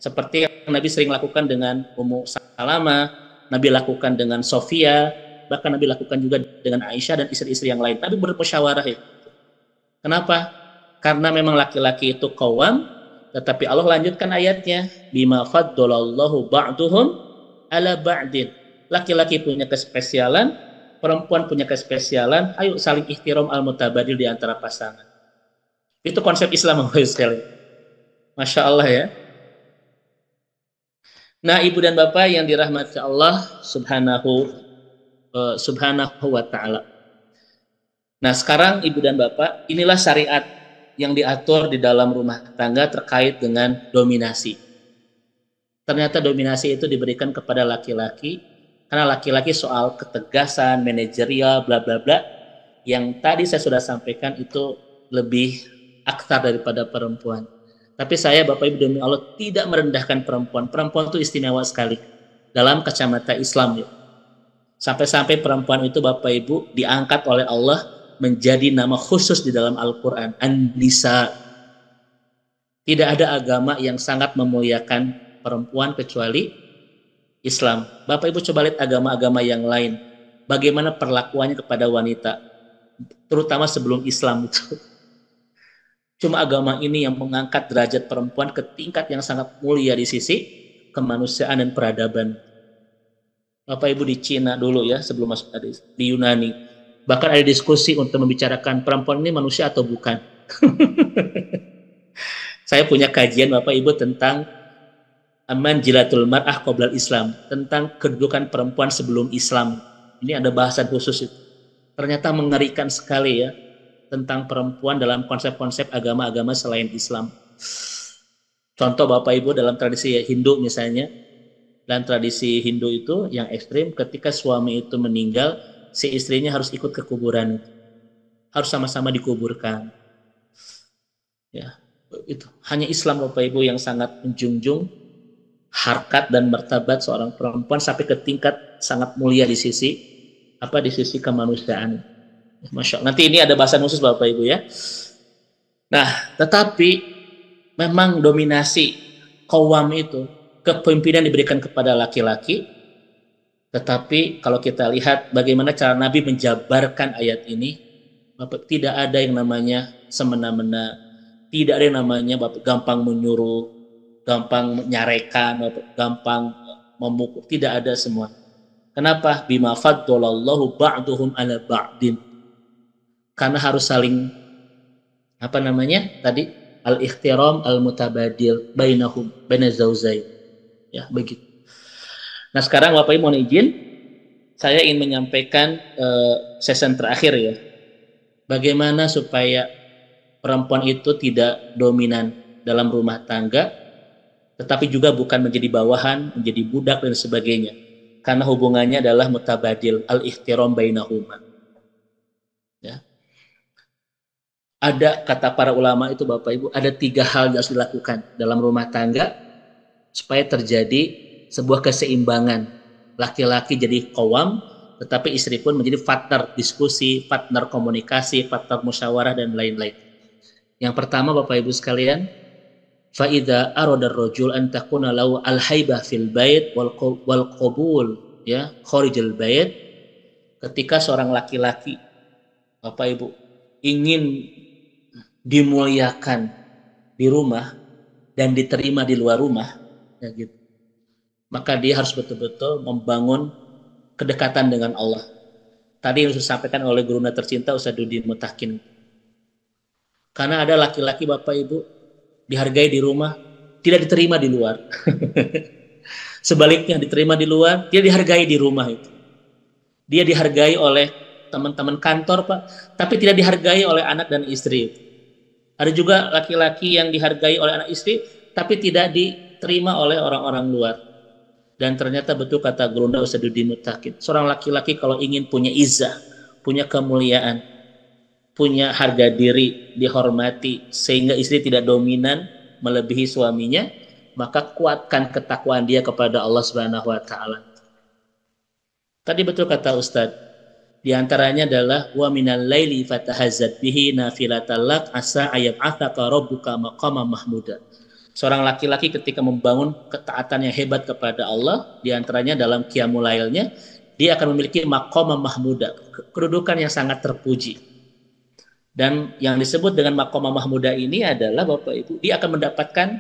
Seperti yang Nabi sering lakukan dengan Ummu Salamah, Nabi lakukan dengan Sofia, bahkan Nabi lakukan juga dengan Aisyah dan istri-istri yang lain. Nabi bermusyawarah ya. Kenapa? Karena memang laki-laki itu qawwam, tetapi Allah lanjutkan ayatnya, bima faddalallahu ba'duhum ala ba'din. Laki-laki punya kespesialan, perempuan punya kespesialan, ayo saling ihtiram al-mutabadil di antara pasangan. Itu konsep Islam, Bapak Ibu sekalian. Masya Allah ya. Nah, Ibu dan Bapak yang dirahmati Allah subhanahu wa ta'ala. Nah, sekarang Ibu dan Bapak, inilah syariat yang diatur di dalam rumah tangga terkait dengan dominasi. Ternyata dominasi itu diberikan kepada laki-laki, karena laki-laki soal ketegasan, manajerial, bla bla bla, yang tadi saya sudah sampaikan itu lebih aktar daripada perempuan. Tapi saya Bapak Ibu demi Allah tidak merendahkan perempuan. Perempuan itu istimewa sekali dalam kacamata Islam ya. Sampai-sampai perempuan itu Bapak Ibu diangkat oleh Allah menjadi nama khusus di dalam Al-Quran. An-Nisa. Tidak ada agama yang sangat memuliakan perempuan kecuali Islam. Bapak Ibu coba lihat agama-agama yang lain. Bagaimana perlakuannya kepada wanita. Terutama sebelum Islam itu. Cuma agama ini yang mengangkat derajat perempuan ke tingkat yang sangat mulia di sisi kemanusiaan dan peradaban. Bapak Ibu di Cina dulu ya, sebelum masuk di Yunani. Bahkan ada diskusi untuk membicarakan perempuan ini manusia atau bukan. Saya punya kajian Bapak Ibu tentang Manzilatul mar'ah qoblal Islam, tentang kedudukan perempuan sebelum Islam. Ini ada bahasan khusus itu. Ternyata mengerikan sekali ya tentang perempuan dalam konsep-konsep agama-agama selain Islam. Contoh Bapak Ibu dalam tradisi Hindu misalnya, dan tradisi Hindu itu yang ekstrim, ketika suami itu meninggal, si istrinya harus ikut ke kuburan, harus sama-sama dikuburkan. Ya, itu hanya Islam Bapak Ibu yang sangat menjunjung harkat dan martabat seorang perempuan sampai ke tingkat sangat mulia di sisi kemanusiaan. Masya Allah. Nanti ini ada bahasan khusus Bapak Ibu ya. Nah, tetapi memang dominasi qawwam itu, kepemimpinan diberikan kepada laki-laki. Tetapi kalau kita lihat bagaimana cara Nabi menjabarkan ayat ini, Bapak, tidak ada yang namanya semena-mena, tidak ada yang namanya Bapak gampang menyuruh, gampang menyarekan, Bapak, gampang memukul, tidak ada semua. Kenapa? Bima faddalallahu ba'duhum ala ba'din. Karena harus saling tadi al-ikhtiram al-mutabadil bainahum baina zaujain. Ya, begitu. Nah, sekarang Bapak Ibu mohon izin, saya ingin menyampaikan sesi terakhir ya. Bagaimana supaya perempuan itu tidak dominan dalam rumah tangga, tetapi juga bukan menjadi bawahan, menjadi budak dan sebagainya. Karena hubungannya adalah mutabadil, al-ikhtiram bainahuma. Ya. Ada kata para ulama itu Bapak Ibu, ada 3 hal yang harus dilakukan dalam rumah tangga supaya terjadi sebuah keseimbangan. Laki-laki jadi qawwam, tetapi istri pun menjadi partner diskusi, partner komunikasi, partner musyawarah dan lain-lain. Yang pertama Bapak Ibu sekalian, fa idza arada ar-rajul an takuna lahu al-haibah fil bait wal qabul ya kharijal bait. Ketika seorang laki-laki Bapak Ibu ingin dimuliakan di rumah dan diterima di luar rumah ya gitu, maka dia harus betul-betul membangun kedekatan dengan Allah. Tadi yang disampaikan oleh guruna tercinta Ustaz Dudi Mutakin, karena ada laki-laki Bapak Ibu dihargai di rumah, tidak diterima di luar. Sebaliknya diterima di luar, dia dihargai di rumah itu. Dia dihargai oleh teman-teman kantor Pak, tapi tidak dihargai oleh anak dan istri. Ada juga laki-laki yang dihargai oleh anak istri, tapi tidak diterima oleh orang-orang luar. Dan ternyata betul kata Gurunda Ustaduddin Mutakin, seorang laki-laki kalau ingin punya izzah, punya kemuliaan, punya harga diri, dihormati, sehingga istri tidak dominan melebihi suaminya, maka kuatkan ketakwaan dia kepada Allah Subhanahu wa taala. Tadi betul kata Ustadz, di antaranya adalah wa minal laili fatahazzat bihi nafilatan lak asa ayyab'atsaka rabbuka maqama mahmuda. Seorang laki-laki ketika membangun ketaatan yang hebat kepada Allah, di antaranya dalam qiyamul lailnya, dia akan memiliki maqama mahmuda, kedudukan yang sangat terpuji. Dan yang disebut dengan maqama mahmuda ini adalah Bapak Ibu, dia akan mendapatkan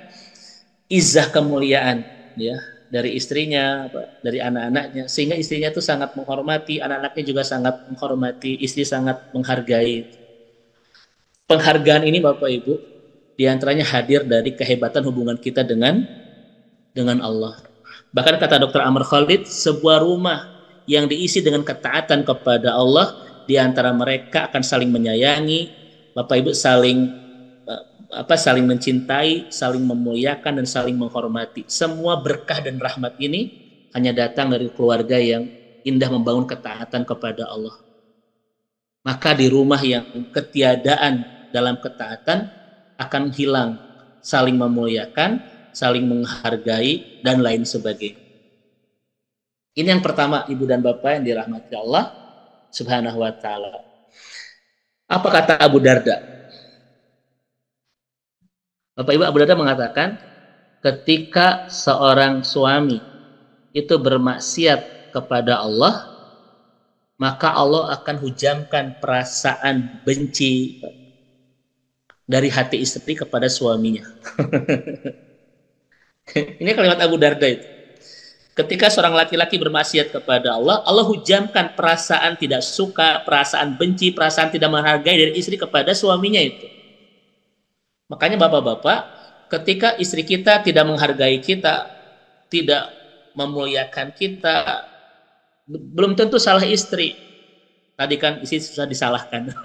izzah kemuliaan ya dari istrinya, dari anak-anaknya, sehingga istrinya itu sangat menghormati, anak-anaknya juga sangat menghormati, istri sangat menghargai. Penghargaan ini Bapak Ibu diantaranya hadir dari kehebatan hubungan kita dengan Allah. Bahkan kata Dr. Amr Khalid, sebuah rumah yang diisi dengan ketaatan kepada Allah, diantara mereka akan saling menyayangi, Bapak Ibu saling mencintai, saling memuliakan dan saling menghormati. Semua berkah dan rahmat ini hanya datang dari keluarga yang indah membangun ketaatan kepada Allah. Maka di rumah yang ketiadaan dalam ketaatan akan hilang saling memuliakan, saling menghargai, dan lain sebagainya. Ini yang pertama, Ibu dan Bapak yang dirahmati Allah Subhanahu wa Ta'ala. Apa kata Abu Darda? Bapak Ibu, Abu Darda mengatakan, ketika seorang suami itu bermaksiat kepada Allah, maka Allah akan hujamkan perasaan benci dari hati istri kepada suaminya. Ini kalimat Abu Darda itu. Ketika seorang laki-laki bermaksiat kepada Allah, Allah hujamkan perasaan tidak suka, perasaan benci, perasaan tidak menghargai dari istri kepada suaminya itu. Makanya bapak-bapak, ketika istri kita tidak menghargai kita, tidak memuliakan kita, belum tentu salah istri. Tadi kan istri susah disalahkan.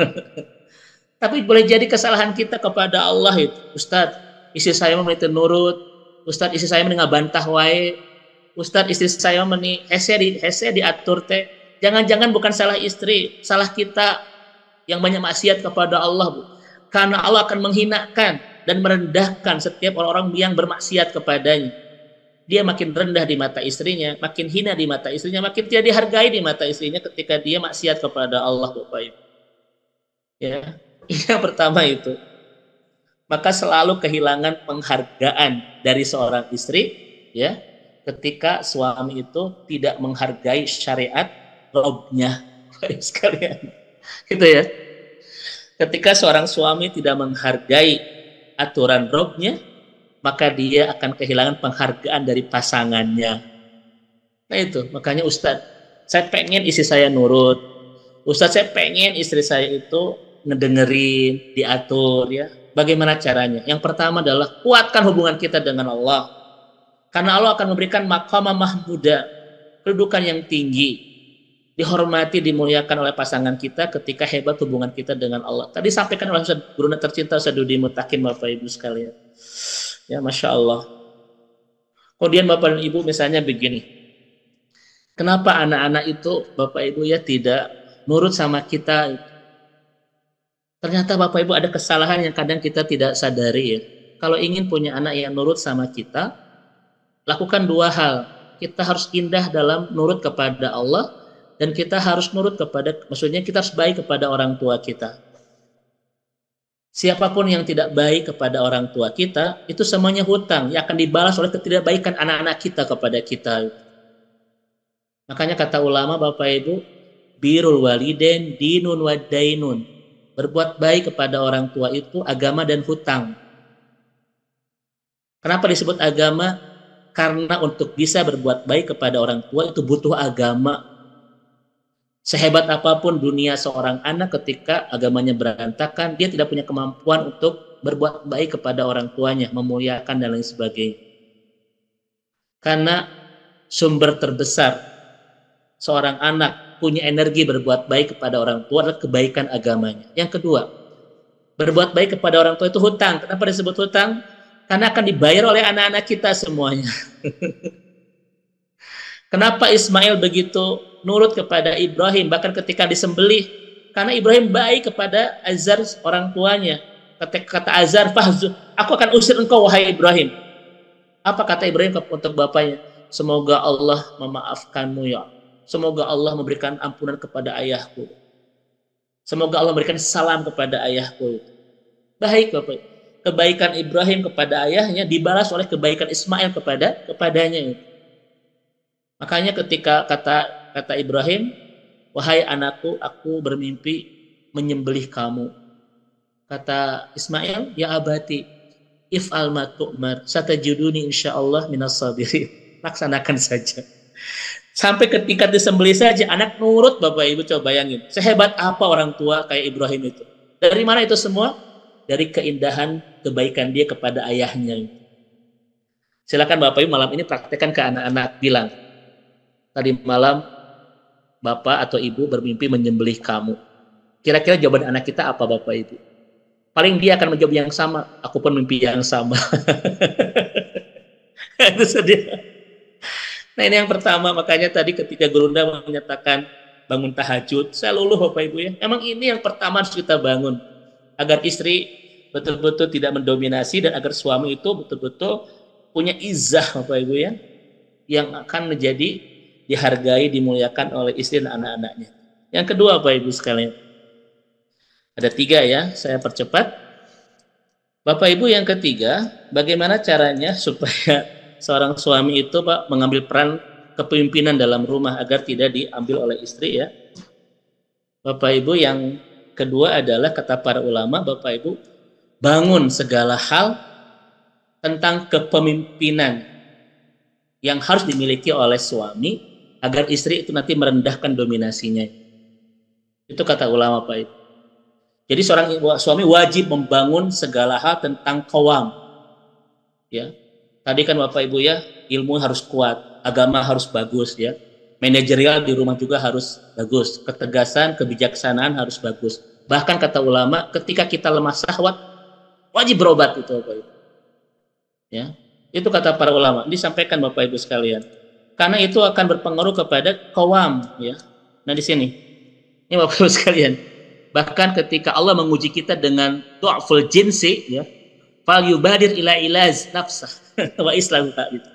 Tapi boleh jadi kesalahan kita kepada Allah itu. Ustadz, istri saya meniti nurut. Ustadz, istri saya menengah bantah wae. Ustadz, istri saya hese diatur teh. Jangan-jangan bukan salah istri, salah kita yang banyak maksiat kepada Allah, Bu. Karena Allah akan menghinakan dan merendahkan setiap orang-orang yang bermaksiat kepadanya. Dia makin rendah di mata istrinya, makin hina di mata istrinya, makin tidak dihargai di mata istrinya ketika dia maksiat kepada Allah, Bapak Ibu. Ya, ini yang pertama itu. Maka selalu kehilangan penghargaan dari seorang istri, ya, ketika suami itu tidak menghargai syariat Robnya, sekalian. Gitu ya. Ketika seorang suami tidak menghargai aturan Robnya, maka dia akan kehilangan penghargaan dari pasangannya. Nah itu, makanya Ustadz, saya pengen istri saya nurut. Ustadz, saya pengen istri saya itu ngedengerin, diatur ya. Bagaimana caranya? Yang pertama adalah kuatkan hubungan kita dengan Allah. Karena Allah akan memberikan maqama mahmuda, kedudukan yang tinggi, dihormati, dimuliakan oleh pasangan kita ketika hebat hubungan kita dengan Allah. Tadi sampaikan oleh guru tercinta Ustadz Dudi Mutakin, Bapak Ibu sekalian. Ya, Masya Allah. Kemudian Bapak dan Ibu misalnya begini. Kenapa anak-anak itu Bapak Ibu ya tidak nurut sama kita? Ternyata Bapak Ibu ada kesalahan yang kadang kita tidak sadari ya. Kalau ingin punya anak yang nurut sama kita, lakukan dua hal. Kita harus indah dalam nurut kepada Allah, dan kita harus nurut kepada, maksudnya kita harus baik kepada orang tua kita. Siapapun yang tidak baik kepada orang tua kita, itu semuanya hutang yang akan dibalas oleh ketidakbaikan anak-anak kita kepada kita. Makanya kata ulama Bapak Ibu, birrul walidain dinun wa dainun. Berbuat baik kepada orang tua itu agama dan hutang. Kenapa disebut agama? Karena untuk bisa berbuat baik kepada orang tua itu butuh agama. Sehebat apapun dunia seorang anak, ketika agamanya berantakan, dia tidak punya kemampuan untuk berbuat baik kepada orang tuanya, memuliakan dan lain sebagainya. Karena sumber terbesar seorang anak punya energi berbuat baik kepada orang tua adalah kebaikan agamanya. Yang kedua, berbuat baik kepada orang tua itu hutang. Kenapa disebut hutang? Karena akan dibayar oleh anak-anak kita semuanya. Kenapa Ismail begitu nurut kepada Ibrahim bahkan ketika disembelih? Karena Ibrahim baik kepada Azar orang tuanya. Kata Azar, "Fahzu, aku akan usir engkau wahai Ibrahim." Apa kata Ibrahim untuk bapaknya? "Semoga Allah memaafkanmu ya. Semoga Allah memberikan ampunan kepada ayahku. Semoga Allah memberikan salam kepada ayahku." Baik Bapak. Kebaikan Ibrahim kepada ayahnya dibalas oleh kebaikan Ismail kepadanya. Makanya ketika kata Ibrahim, "Wahai anakku, aku bermimpi menyembelih kamu." Kata Ismail, "Ya abati, if'al ma tu'mar, satajiduni insyaallah minas sabirin." Laksanakan saja. Sampai ketika disembelih saja anak nurut, Bapak Ibu, coba bayangin. Sehebat apa orang tua kayak Ibrahim itu. Dari mana itu semua? Dari keindahan kebaikan dia kepada ayahnya. Silakan Bapak Ibu malam ini praktekkan ke anak-anak, bilang, "Tadi malam Bapak atau Ibu bermimpi menyembelih kamu." Kira-kira jawaban anak kita apa, Bapak Ibu? Paling dia akan menjawab yang sama. "Aku pun mimpi yang sama." Itu sedih. Nah, ini yang pertama. Makanya tadi ketika Gurunda menyatakan bangun tahajud, saya luluh Bapak Ibu ya. Emang ini yang pertama harus kita bangun. agar istri betul-betul tidak mendominasi dan agar suami itu betul-betul punya izzah Bapak Ibu ya, yang akan menjadi dihargai, dimuliakan oleh istri dan anak-anaknya. Yang kedua Bapak Ibu sekalian, ada 3 ya, saya percepat. Bapak Ibu yang ketiga, bagaimana caranya supaya seorang suami itu Pak mengambil peran kepemimpinan dalam rumah agar tidak diambil oleh istri ya. Bapak Ibu yang kedua adalah kata para ulama, Bapak Ibu bangun segala hal tentang kepemimpinan yang harus dimiliki oleh suami agar istri itu nanti merendahkan dominasinya. Itu kata ulama Pak Ibu. Jadi seorang suami wajib membangun segala hal tentang qawam. Ya. Tadi kan Bapak Ibu ya, ilmu harus kuat, agama harus bagus ya. Manajerial di rumah juga harus bagus, ketegasan, kebijaksanaan harus bagus. Bahkan kata ulama, ketika kita lemah syahwat, wajib berobat itu Bapak Ibu. Ya. Itu kata para ulama, disampaikan Bapak Ibu sekalian. Karena itu akan berpengaruh kepada qawam ya. Nah di sini. Ini Bapak Ibu sekalian. Bahkan ketika Allah menguji kita dengan du'ful jinsi ya, fal yubadir ila ilaz nafsah wa islam gitu.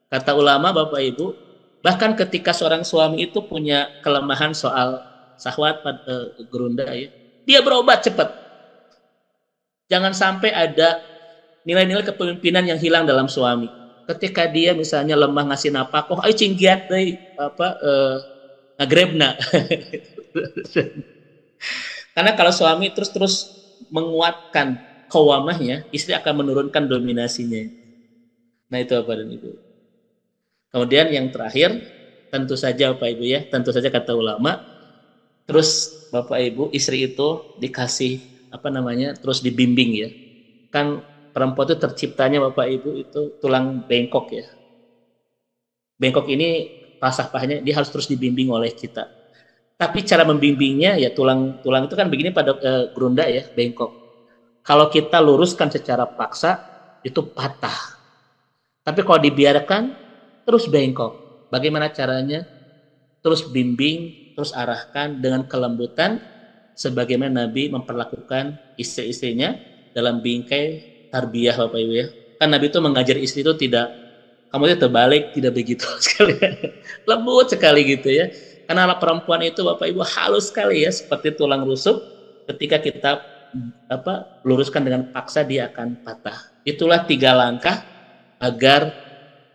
Kata ulama Bapak Ibu, bahkan ketika seorang suami itu punya kelemahan soal syahwat gerunda ya, dia berobat cepat. Jangan sampai ada nilai-nilai kepemimpinan yang hilang dalam suami. Ketika dia misalnya lemah ngasih napakoh, ayo cinggiat deh ngagrebna. Karena kalau suami terus menguatkan qawamahnya, istri akan menurunkan dominasinya. Nah itu apa dan itu. Kemudian yang terakhir, tentu saja Bapak Ibu ya, tentu saja kata ulama, terus Bapak Ibu istri itu dikasih terus dibimbing ya. Kan perempuan itu terciptanya Bapak Ibu itu tulang bengkok ya. Bengkok ini falsafahnya dia harus terus dibimbing oleh kita. Tapi cara membimbingnya ya tulang itu kan begini pada gerunda ya, bengkok. Kalau kita luruskan secara paksa itu patah. Tapi kalau dibiarkan terus bengkok. Bagaimana caranya? Terus bimbing, terus arahkan dengan kelembutan sebagaimana Nabi memperlakukan istri-istrinya dalam bingkai tarbiyah Bapak Ibu ya. Kan Nabi itu mengajar istri itu tidak kamu itu terbalik, tidak begitu sekali. Lembut sekali gitu ya. Karena perempuan itu Bapak Ibu halus sekali ya, seperti tulang rusuk. Ketika kita luruskan dengan paksa dia akan patah. Itulah 3 langkah agar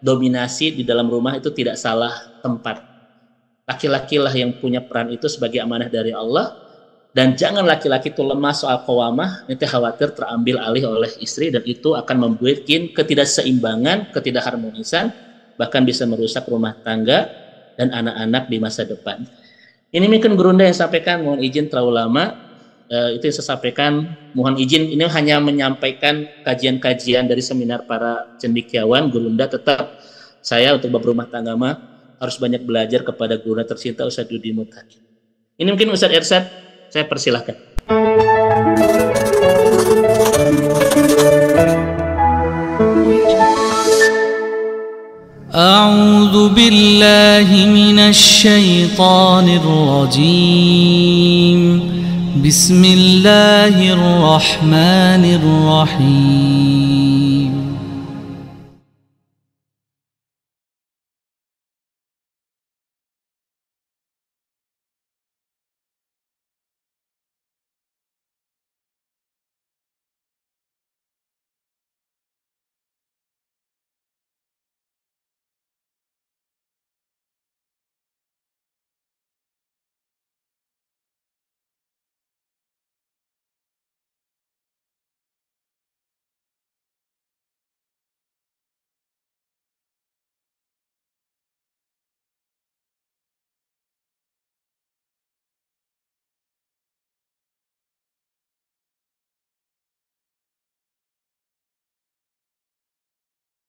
dominasi di dalam rumah itu tidak salah tempat. Laki-laki lah yang punya peran itu sebagai amanah dari Allah, dan jangan laki-laki itu lemah soal qawamah, nanti khawatir terambil alih oleh istri dan itu akan membuat ketidakseimbangan, ketidakharmonisan, bahkan bisa merusak rumah tangga dan anak-anak di masa depan. Ini mungkin gerunda yang sampaikan, mohon izin terlalu lama. Itu yang saya sampaikan, mohon izin. Ini hanya menyampaikan kajian-kajian dari seminar para cendekiawan. Gerunda tetap saya untuk bab rumah tangga harus banyak belajar kepada gerunda tercinta Ustaz Dudi Mutaki. Ini mungkin Ustaz Ersad, saya persilahkan. أعوذ بالله من الشيطان الرجيم بسم الله الرحمن الرحيم